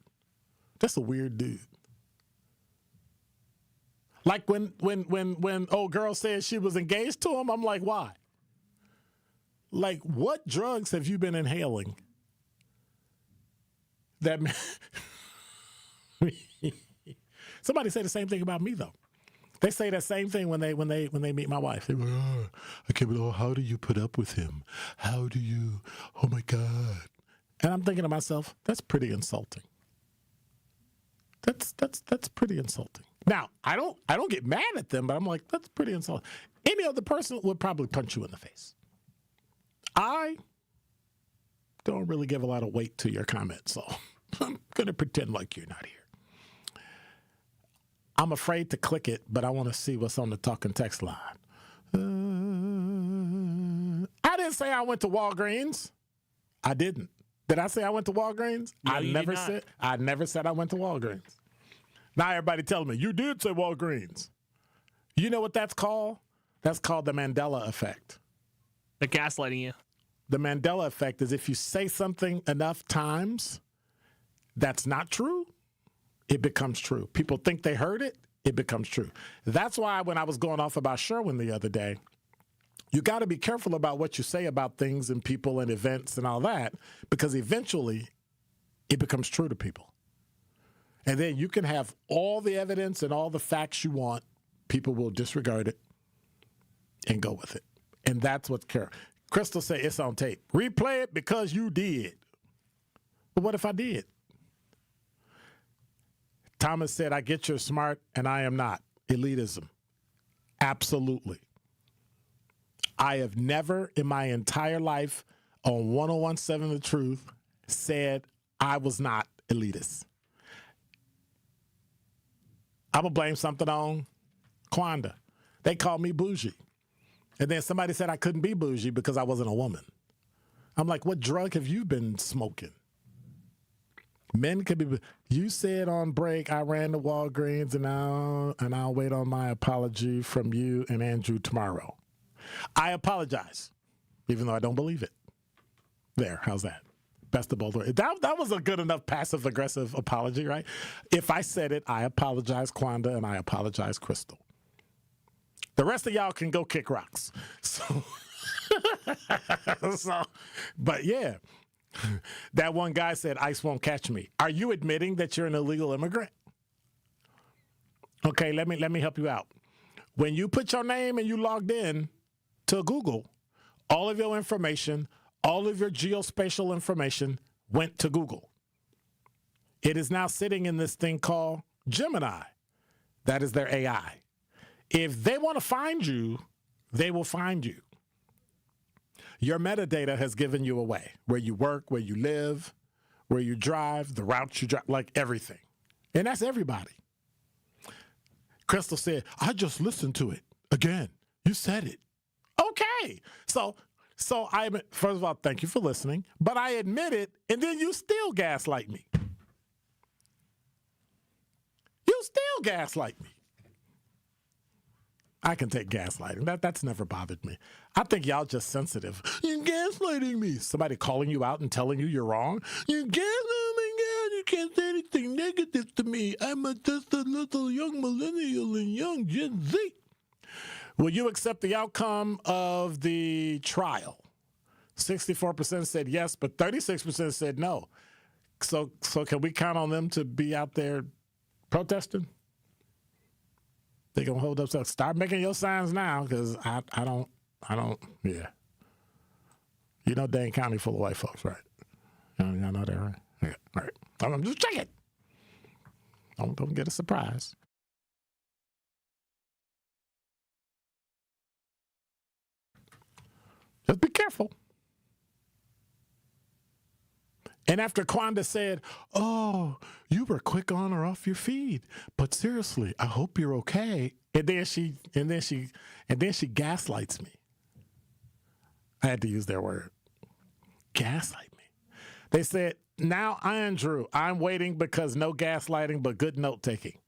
That's a weird dude. Like when old girl said she was engaged to him, I'm like, why? Like, what drugs have you been inhaling? That somebody say the same thing about me though. They say that same thing when they meet my wife. They go, oh, I can't believe, how do you put up with him? How do you? Oh my God! And I'm thinking to myself, that's pretty insulting. That's pretty insulting. Now, I don't get mad at them, but I'm like, that's pretty insulting. Any other person would probably punch you in the face. I don't really give a lot of weight to your comments, so I'm going to pretend like you're not here. I'm afraid to click it, but I want to see what's on the talking text line. I didn't say I went to Walgreens. I didn't. Did I say I went to Walgreens? No, I never said I went to Walgreens. Now everybody telling me, you did say Walgreens. You know what that's called? That's called the Mandela effect. They're gaslighting you. The Mandela effect is if you say something enough times that's not true, it becomes true. People think they heard it, it becomes true. That's why when I was going off about Sherwin the other day, you got to be careful about what you say about things and people and events and all that, because eventually it becomes true to people. And then you can have all the evidence and all the facts you want. People will disregard it and go with it. And that's what's care. Crystal said it's on tape. Replay it because you did. But what if I did? Thomas said, I get you're smart and I am not. Elitism. Absolutely. I have never in my entire life on 1017 The Truth said I was not elitist. I'm going to blame something on Quanda. They called me bougie. And then somebody said I couldn't be bougie because I wasn't a woman. I'm like, what drug have you been smoking? Men could be. You said on break, I ran to Walgreens and I'll wait on my apology from you and Andrew tomorrow. I apologize, even though I don't believe it. There, how's that? Best of both worlds. That was a good enough passive-aggressive apology, right? If I said it, I apologize, Quanda, and I apologize, Crystal. The rest of y'all can go kick rocks. But yeah, that one guy said, ICE won't catch me. Are you admitting that you're an illegal immigrant? Okay, let me help you out. When you put your name and you logged in to Google, all of your information, all of your geospatial information went to Google. It is now sitting in this thing called Gemini. That is their AI. If they want to find you, they will find you. Your metadata has given you away. Where you work, where you live, where you drive, the routes you drive, like everything. And that's everybody. Crystal said, I just listened to it. Again, you said it. Okay. So I, first of all, thank you for listening, but I admit it, and then you still gaslight me. You still gaslight me. I can take gaslighting. That's never bothered me. I think y'all just sensitive. You're gaslighting me. Somebody calling you out and telling you you're wrong. You're gaslighting. Oh my God, you can't say anything negative to me. I'm just a little young millennial and young Gen Z. Will you accept the outcome of the trial? 64% said yes, but 36% said no. So can we count on them to be out there protesting? They gonna hold up. So start making your signs now, because I don't. Yeah. You know, Dane County full of white folks, right? Y'all know that, right? Yeah. All right. I'm just checking. Don't get a surprise. Just be careful. And after Kwanda said, "Oh, you were quick on or off your feed, but seriously, I hope you're okay." And then she gaslights me. I had to use their word. Gaslight me. They said, "Now, Andrew, I'm waiting because no gaslighting but good note taking."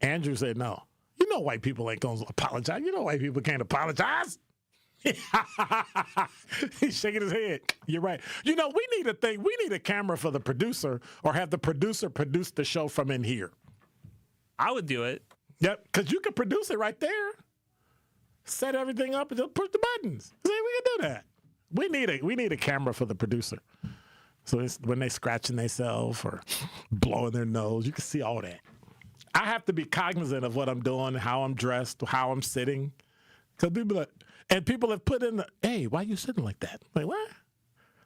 Andrew said, "No. You know white people ain't going to apologize. You know white people can't apologize." He's shaking his head. You're right. You know, we need a camera for the producer, or have the producer produce the show from in here. I would do it. Yep, because you can produce it right there. Set everything up and just push the buttons. See, we can do that. We need a camera for the producer. So it's when they scratching themselves or blowing their nose, you can see all that. I have to be cognizant of what I'm doing, how I'm dressed, how I'm sitting. Because people have put in hey, why are you sitting like that? Like, what?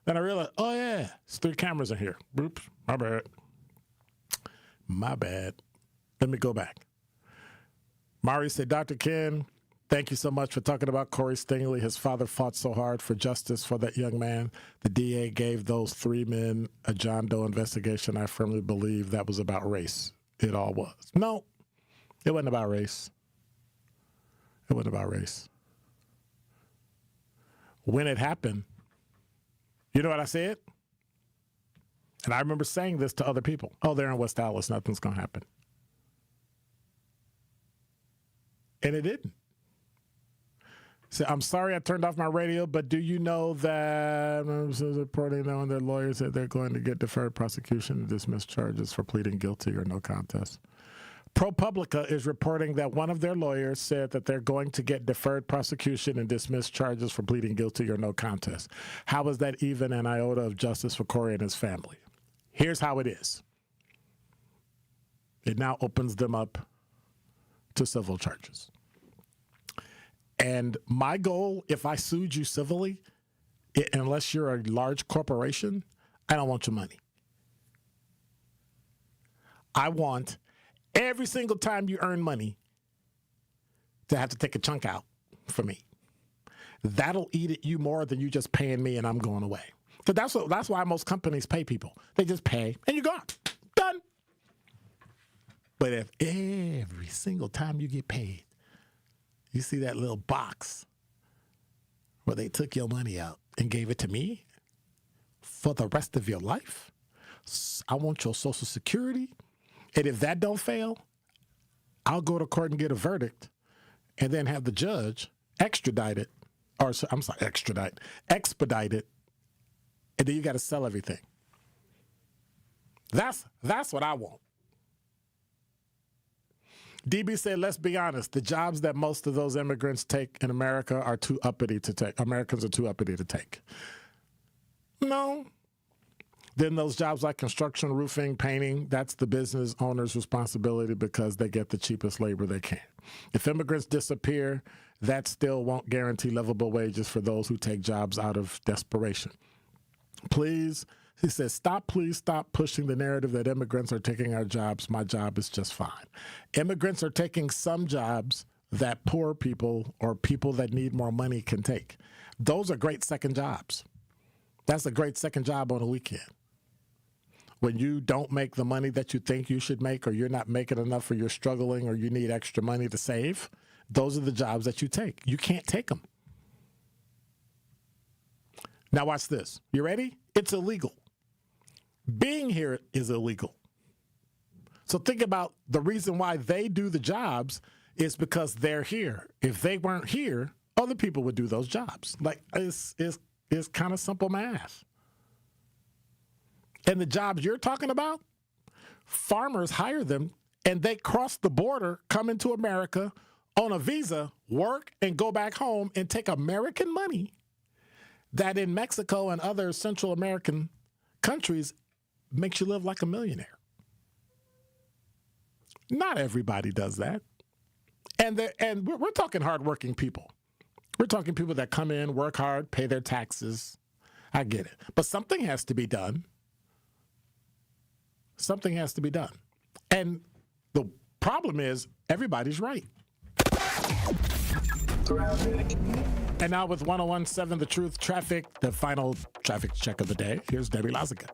Then I realized, oh, yeah, it's 3 cameras in here. Oops, my bad. My bad. Let me go back. Mari said, "Dr. Ken, thank you so much for talking about Corey Stingley. His father fought so hard for justice for that young man. The DA gave those 3 men a John Doe investigation. I firmly believe that was about race. It all was." No, it wasn't about race. It wasn't about race. When it happened, you know what I said? And I remember saying this to other people. "Oh, they're in West Dallas. Nothing's going to happen." And it didn't. So I'm sorry I turned off my radio, but do you know that reporting now and their lawyers that they're going to get deferred prosecution and dismiss charges for pleading guilty or no contest? ProPublica is reporting that one of their lawyers said that they're going to get deferred prosecution and dismiss charges for pleading guilty or no contest. How is that even an iota of justice for Corey and his family? Here's how it is. It now opens them up to civil charges. And my goal, if I sued you civilly, unless you're a large corporation, I don't want your money. I want every single time you earn money to have to take a chunk out for me. That'll eat at you more than you just paying me and I'm going away. So that's why most companies pay people. They just pay and you're gone. Done. But if every single time you get paid, you see that little box where they took your money out and gave it to me for the rest of your life, I want your Social Security. And if that don't fail, I'll go to court and get a verdict and then have the judge expedite it. And then you got to sell everything. That's what I want. DB said, "Let's be honest. The jobs that most of those immigrants take in America are too uppity to take. Americans are too uppity to take." No. Then those jobs like construction, roofing, painting, that's the business owner's responsibility because they get the cheapest labor they can. If immigrants disappear, that still won't guarantee livable wages for those who take jobs out of desperation. Please, he says, please stop pushing the narrative that immigrants are taking our jobs. My job is just fine. Immigrants are taking some jobs that poor people or people that need more money can take. Those are great second jobs. That's a great second job on a weekend. When you don't make the money that you think you should make, or you're not making enough, or you're struggling, or you need extra money to save, those are the jobs that you take. You can't take them. Now watch this. You ready? It's illegal. Being here is illegal. So think about the reason why they do the jobs is because they're here. If they weren't here, other people would do those jobs. Like it's kind of simple math. And the jobs you're talking about, farmers hire them and they cross the border, come into America on a visa, work and go back home and take American money that in Mexico and other Central American countries makes you live like a millionaire. Not everybody does that. And we're talking hardworking people. We're talking people that come in, work hard, pay their taxes. I get it. But something has to be done. Something has to be done. And the problem is everybody's right. And now with 101.7 The Truth traffic, the final traffic check of the day. Here's Debbie Lazica.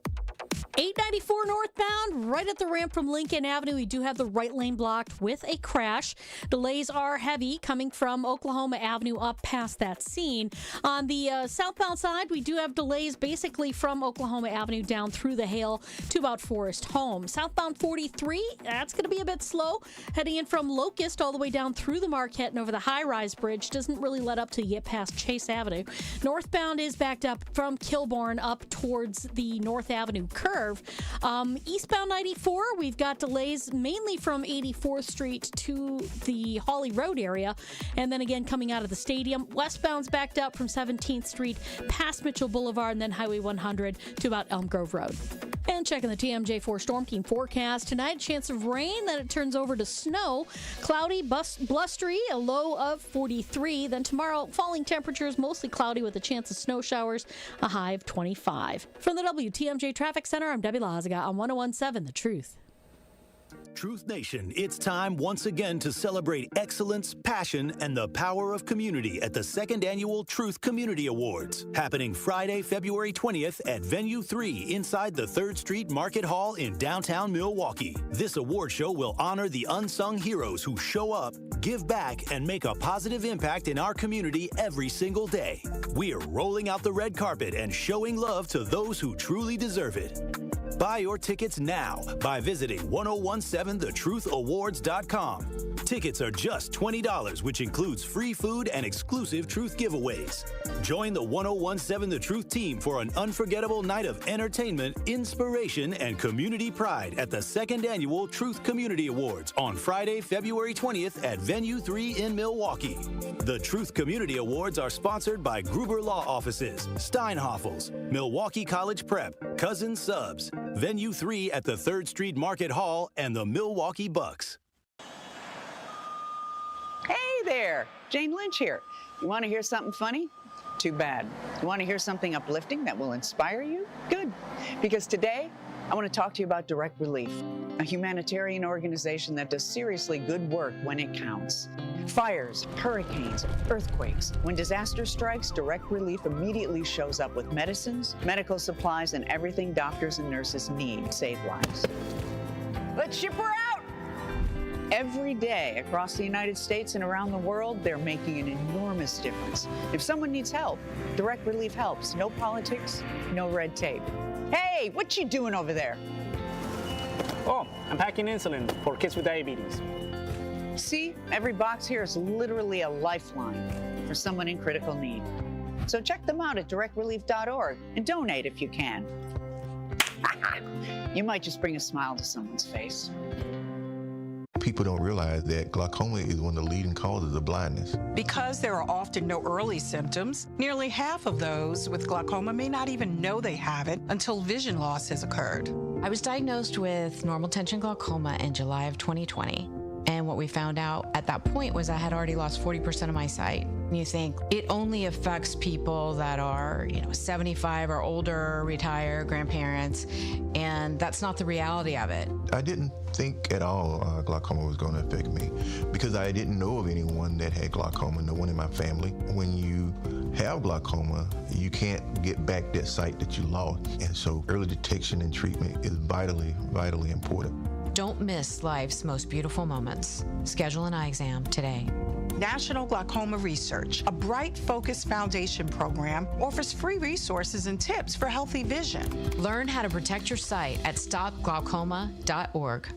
894 northbound, right at the ramp from Lincoln Avenue. We do have the right lane blocked with a crash. Delays are heavy coming from Oklahoma Avenue up past that scene. On the southbound side, we do have delays basically from Oklahoma Avenue down through the Hale to about Forest Home. Southbound 43, that's going to be a bit slow. Heading in from Locust all the way down through the Marquette and over the high-rise bridge. Doesn't really let up till you get past Chase Avenue. Northbound is backed up from Kilbourne up towards the North Avenue curve. Eastbound 94, we've got delays mainly from 84th Street to the Hawley Road area. And then again, coming out of the stadium, westbound's backed up from 17th Street past Mitchell Boulevard and then Highway 100 to about Elm Grove Road. And checking the TMJ4 Storm Team forecast tonight, chance of rain, then it turns over to snow. Cloudy, blustery, a low of 43. Then tomorrow, falling temperatures, mostly cloudy with a chance of snow showers, a high of 25. From the WTMJ Traffic Center, I'm Debbie Lazica on 101.7 The Truth. Truth Nation, it's time once again to celebrate excellence, passion, and the power of community at the second annual Truth Community Awards, happening Friday, February 20th at Venue 3 inside the 3rd Street Market Hall in downtown Milwaukee. This award show will honor the unsung heroes who show up, give back, and make a positive impact in our community every single day. We are rolling out the red carpet and showing love to those who truly deserve it. Buy your tickets now by visiting 1017thetrutheawards.com. Tickets are just $20, which includes free food and exclusive Truth giveaways. Join the 1017 The Truth team for an unforgettable night of entertainment, inspiration, and community pride at the second annual Truth Community Awards on Friday, February 20th at Venue 3 in Milwaukee. The Truth Community Awards are sponsored by Gruber Law Offices, Steinhoffels, Milwaukee College Prep, Cousins Subs, Venue 3 at the 3rd Street Market Hall, and the Milwaukee Bucks. Hey there, Jane Lynch here. You want to hear something funny? Too bad. You want to hear something uplifting that will inspire you? Good. Because today, I want to talk to you about Direct Relief, a humanitarian organization that does seriously good work when it counts. Fires, hurricanes, earthquakes. When disaster strikes, Direct Relief immediately shows up with medicines, medical supplies, and everything doctors and nurses need to save lives. Let's ship her out! Every day across the United States and around the world, they're making an enormous difference. If someone needs help, Direct Relief helps. No politics, no red tape. Hey, what you doing over there? Oh, I'm packing insulin for kids with diabetes. See, every box here is literally a lifeline for someone in critical need. So check them out at directrelief.org and donate if you can. You might just bring a smile to someone's face. People don't realize that glaucoma is one of the leading causes of blindness. Because there are often no early symptoms, nearly half of those with glaucoma may not even know they have it until vision loss has occurred. I was diagnosed with normal tension glaucoma in July of 2020. And what we found out at that point was I had already lost 40% of my sight. And you think it only affects people that are, 75 or older, retired, grandparents, and that's not the reality of it. I didn't think at all glaucoma was going to affect me because I didn't know of anyone that had glaucoma, no one in my family. When you have glaucoma, you can't get back that sight that you lost. And so early detection and treatment is vitally, vitally important. Don't miss life's most beautiful moments. Schedule an eye exam today. National Glaucoma Research, a Bright Focus Foundation program, offers free resources and tips for healthy vision. Learn how to protect your sight at stopglaucoma.org.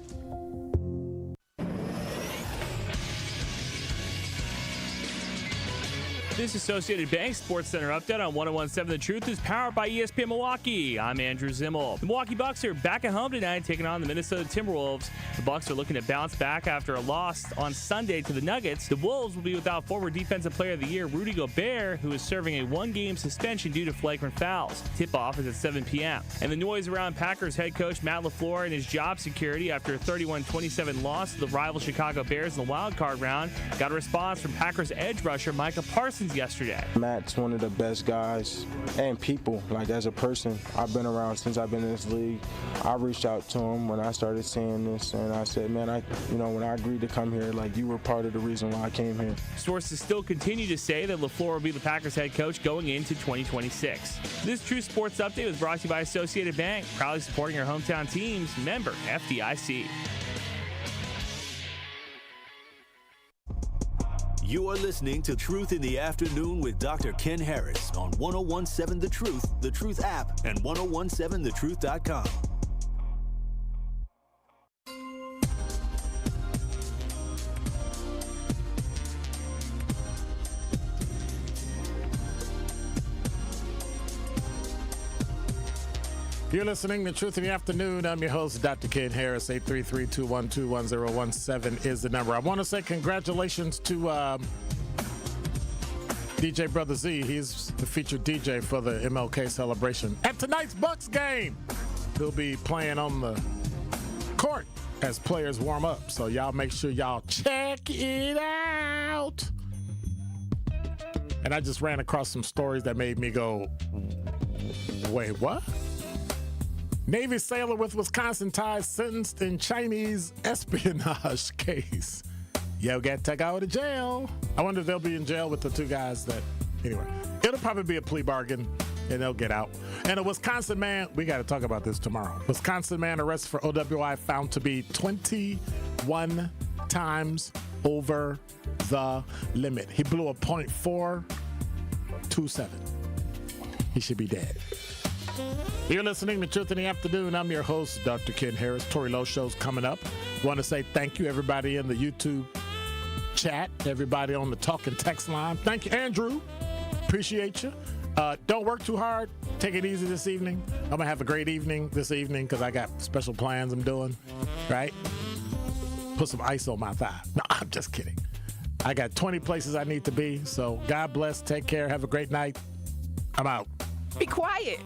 This Associated Bank Sports Center update on 101.7 The Truth is powered by ESPN Milwaukee. I'm Andrew Zimmel. The Milwaukee Bucks are back at home tonight, taking on the Minnesota Timberwolves. The Bucks are looking to bounce back after a loss on Sunday to the Nuggets. The Wolves will be without former Defensive Player of the Year Rudy Gobert, who is serving a one-game suspension due to flagrant fouls. Tip-off is at 7 p.m. And the noise around Packers head coach Matt LaFleur and his job security after a 31-27 loss to the rival Chicago Bears in the wild card round got a response from Packers edge rusher Micah Parsons celebrations yesterday. Matt's one of the best guys and people. Like, as a person, I've been around since I've been in this league. I reached out to him when I started seeing this, and I said, man, when I agreed to come here, like, you were part of the reason why I came here. Sources still continue to say that LaFleur will be the Packers head coach going into 2026. This True Sports Update was brought to you by Associated Bank, proudly supporting your hometown teams. Member FDIC. You are listening to Truth in the Afternoon with Dr. Ken Harris on 1017 The Truth app, and 1017thetruth.com. You're listening to Truth in the Afternoon. I'm your host, Dr. Ken Harris. 833-212-1017 is the number. I want to say congratulations to DJ Brother Z. He's the featured DJ for the MLK celebration at tonight's Bucks game. He'll be playing on the court as players warm up. So y'all make sure y'all check it out. And I just ran across some stories that made me go, wait, what? Navy sailor with Wisconsin ties sentenced in Chinese espionage case. Yo, got to go to jail. I wonder if they'll be in jail with the two guys that, anyway. It'll probably be a plea bargain, and they'll get out. And a Wisconsin man, we got to talk about this tomorrow. Wisconsin man arrested for OWI found to be 21 times over the limit. He blew a .427. He should be dead. You're listening to Truth in the Afternoon. I'm your host, Dr. Ken Harris. Tori Lowe Show's coming up. Want to say thank you, everybody in the YouTube chat, everybody on the talk and text line. Thank you, Andrew. Appreciate you. Don't work too hard. Take it easy this evening. I'm going to have a great evening this evening because I got special plans I'm doing, right? Put some ice on my thigh. No, I'm just kidding. I got 20 places I need to be, so God bless. Take care. Have a great night. I'm out. Be quiet.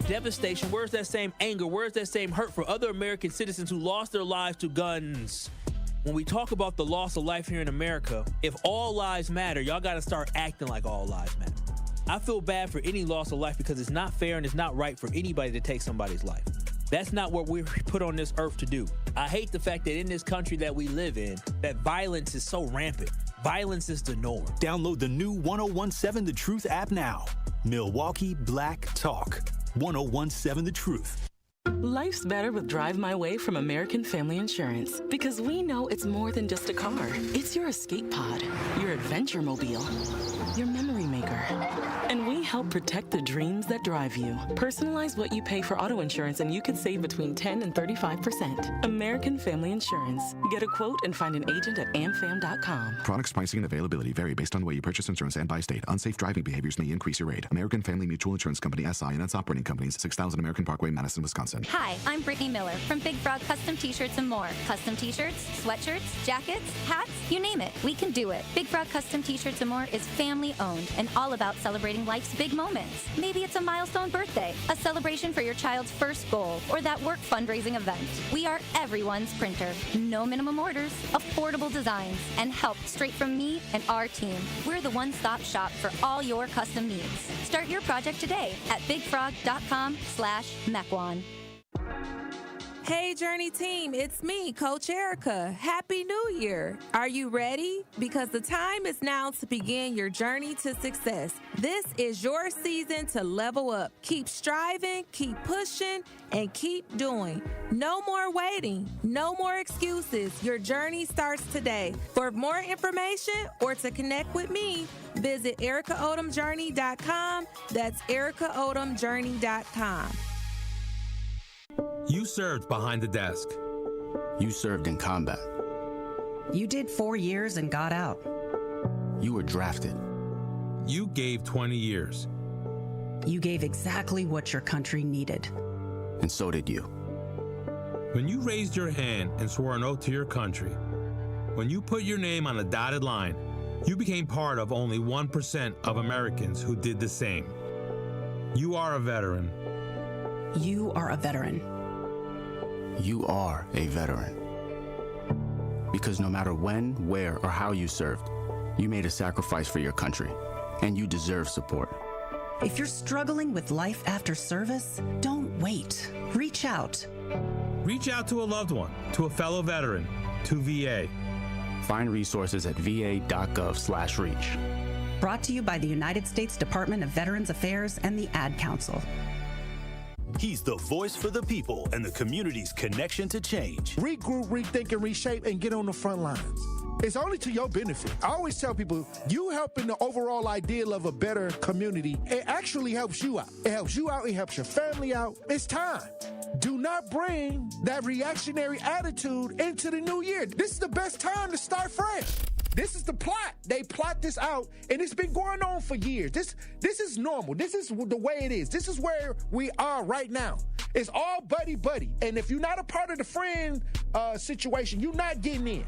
Devastation, where's that same anger, where's that same hurt for other American citizens who lost their lives to guns? When we talk about the loss of life here in America, if all lives matter, y'all got to start acting like all lives matter. I feel bad for any loss of life because it's not fair and it's not right for anybody to take somebody's life. That's not what we're put on this earth to do. I hate the fact that in this country that we live in, that violence is so rampant. Violence is the norm. Download the new 1017 The Truth app now. Milwaukee Black Talk. 1017 The Truth. Life's better with Drive My Way from American Family Insurance because we know it's more than just a car. It's your escape pod, your adventure mobile, your memory maker. And we help protect the dreams that drive you. Personalize what you pay for auto insurance and you could save between 10 and 35%. American Family Insurance. Get a quote and find an agent at amfam.com. Products, pricing, and availability vary based on the way you purchase insurance and by state. Unsafe driving behaviors may increase your rate. American Family Mutual Insurance Company, SI, and its operating companies, 6000 American Parkway, Madison, Wisconsin. Hi, I'm Brittany Miller from Big Frog Custom T-Shirts and more. Custom T-shirts, sweatshirts, jackets, hats, you name it. We can do it. Big Frog Custom T-Shirts and more is family owned and all about celebrating life's big moments. Maybe it's a milestone birthday, a celebration for your child's first goal, or that work fundraising event. We are everyone's printer. No minimum orders, affordable designs, and help straight from me and our team. We're the one-stop shop for all your custom needs. Start your project today at bigfrog.com/Mequon. Hey Journey team, it's me, Coach Erica. Happy New Year. Are you ready? Because the time is now to begin your journey to success. This is your season to level up. Keep striving, keep pushing, and keep doing. No more waiting, no more excuses. Your journey starts today. For more information or to connect with me, visit ericaodomjourney.com. That's ericaodomjourney.com. You served behind the desk. You served in combat. You did 4 years and got out. You were drafted. You gave 20 years. You gave exactly what your country needed. And so did you. When you raised your hand and swore an oath to your country, when you put your name on a dotted line, you became part of only 1% of Americans who did the same. You are a veteran. You are a veteran. You are a veteran. Because no matter when, where, or how you served, you made a sacrifice for your country, and you deserve support. If you're struggling with life after service, don't wait. Reach out. Reach out to a loved one, to a fellow veteran, to VA. Find resources at va.gov/reach. Brought to you by the United States Department of Veterans Affairs and the Ad Council. He's the voice for the people and the community's connection to change. Regroup, rethink, and reshape, and get on the front lines. It's only to your benefit. I always tell people, you helping the overall ideal of a better community, it actually helps you out. It helps you out, it helps your family out. It's time. Do not bring that reactionary attitude into the new year. This is the best time to start fresh. This is the plot. They plot this out, and it's been going on for years. This is normal. This is the way it is. This is where we are right now. It's all buddy-buddy. And if you're not a part of the friend situation, you're not getting in.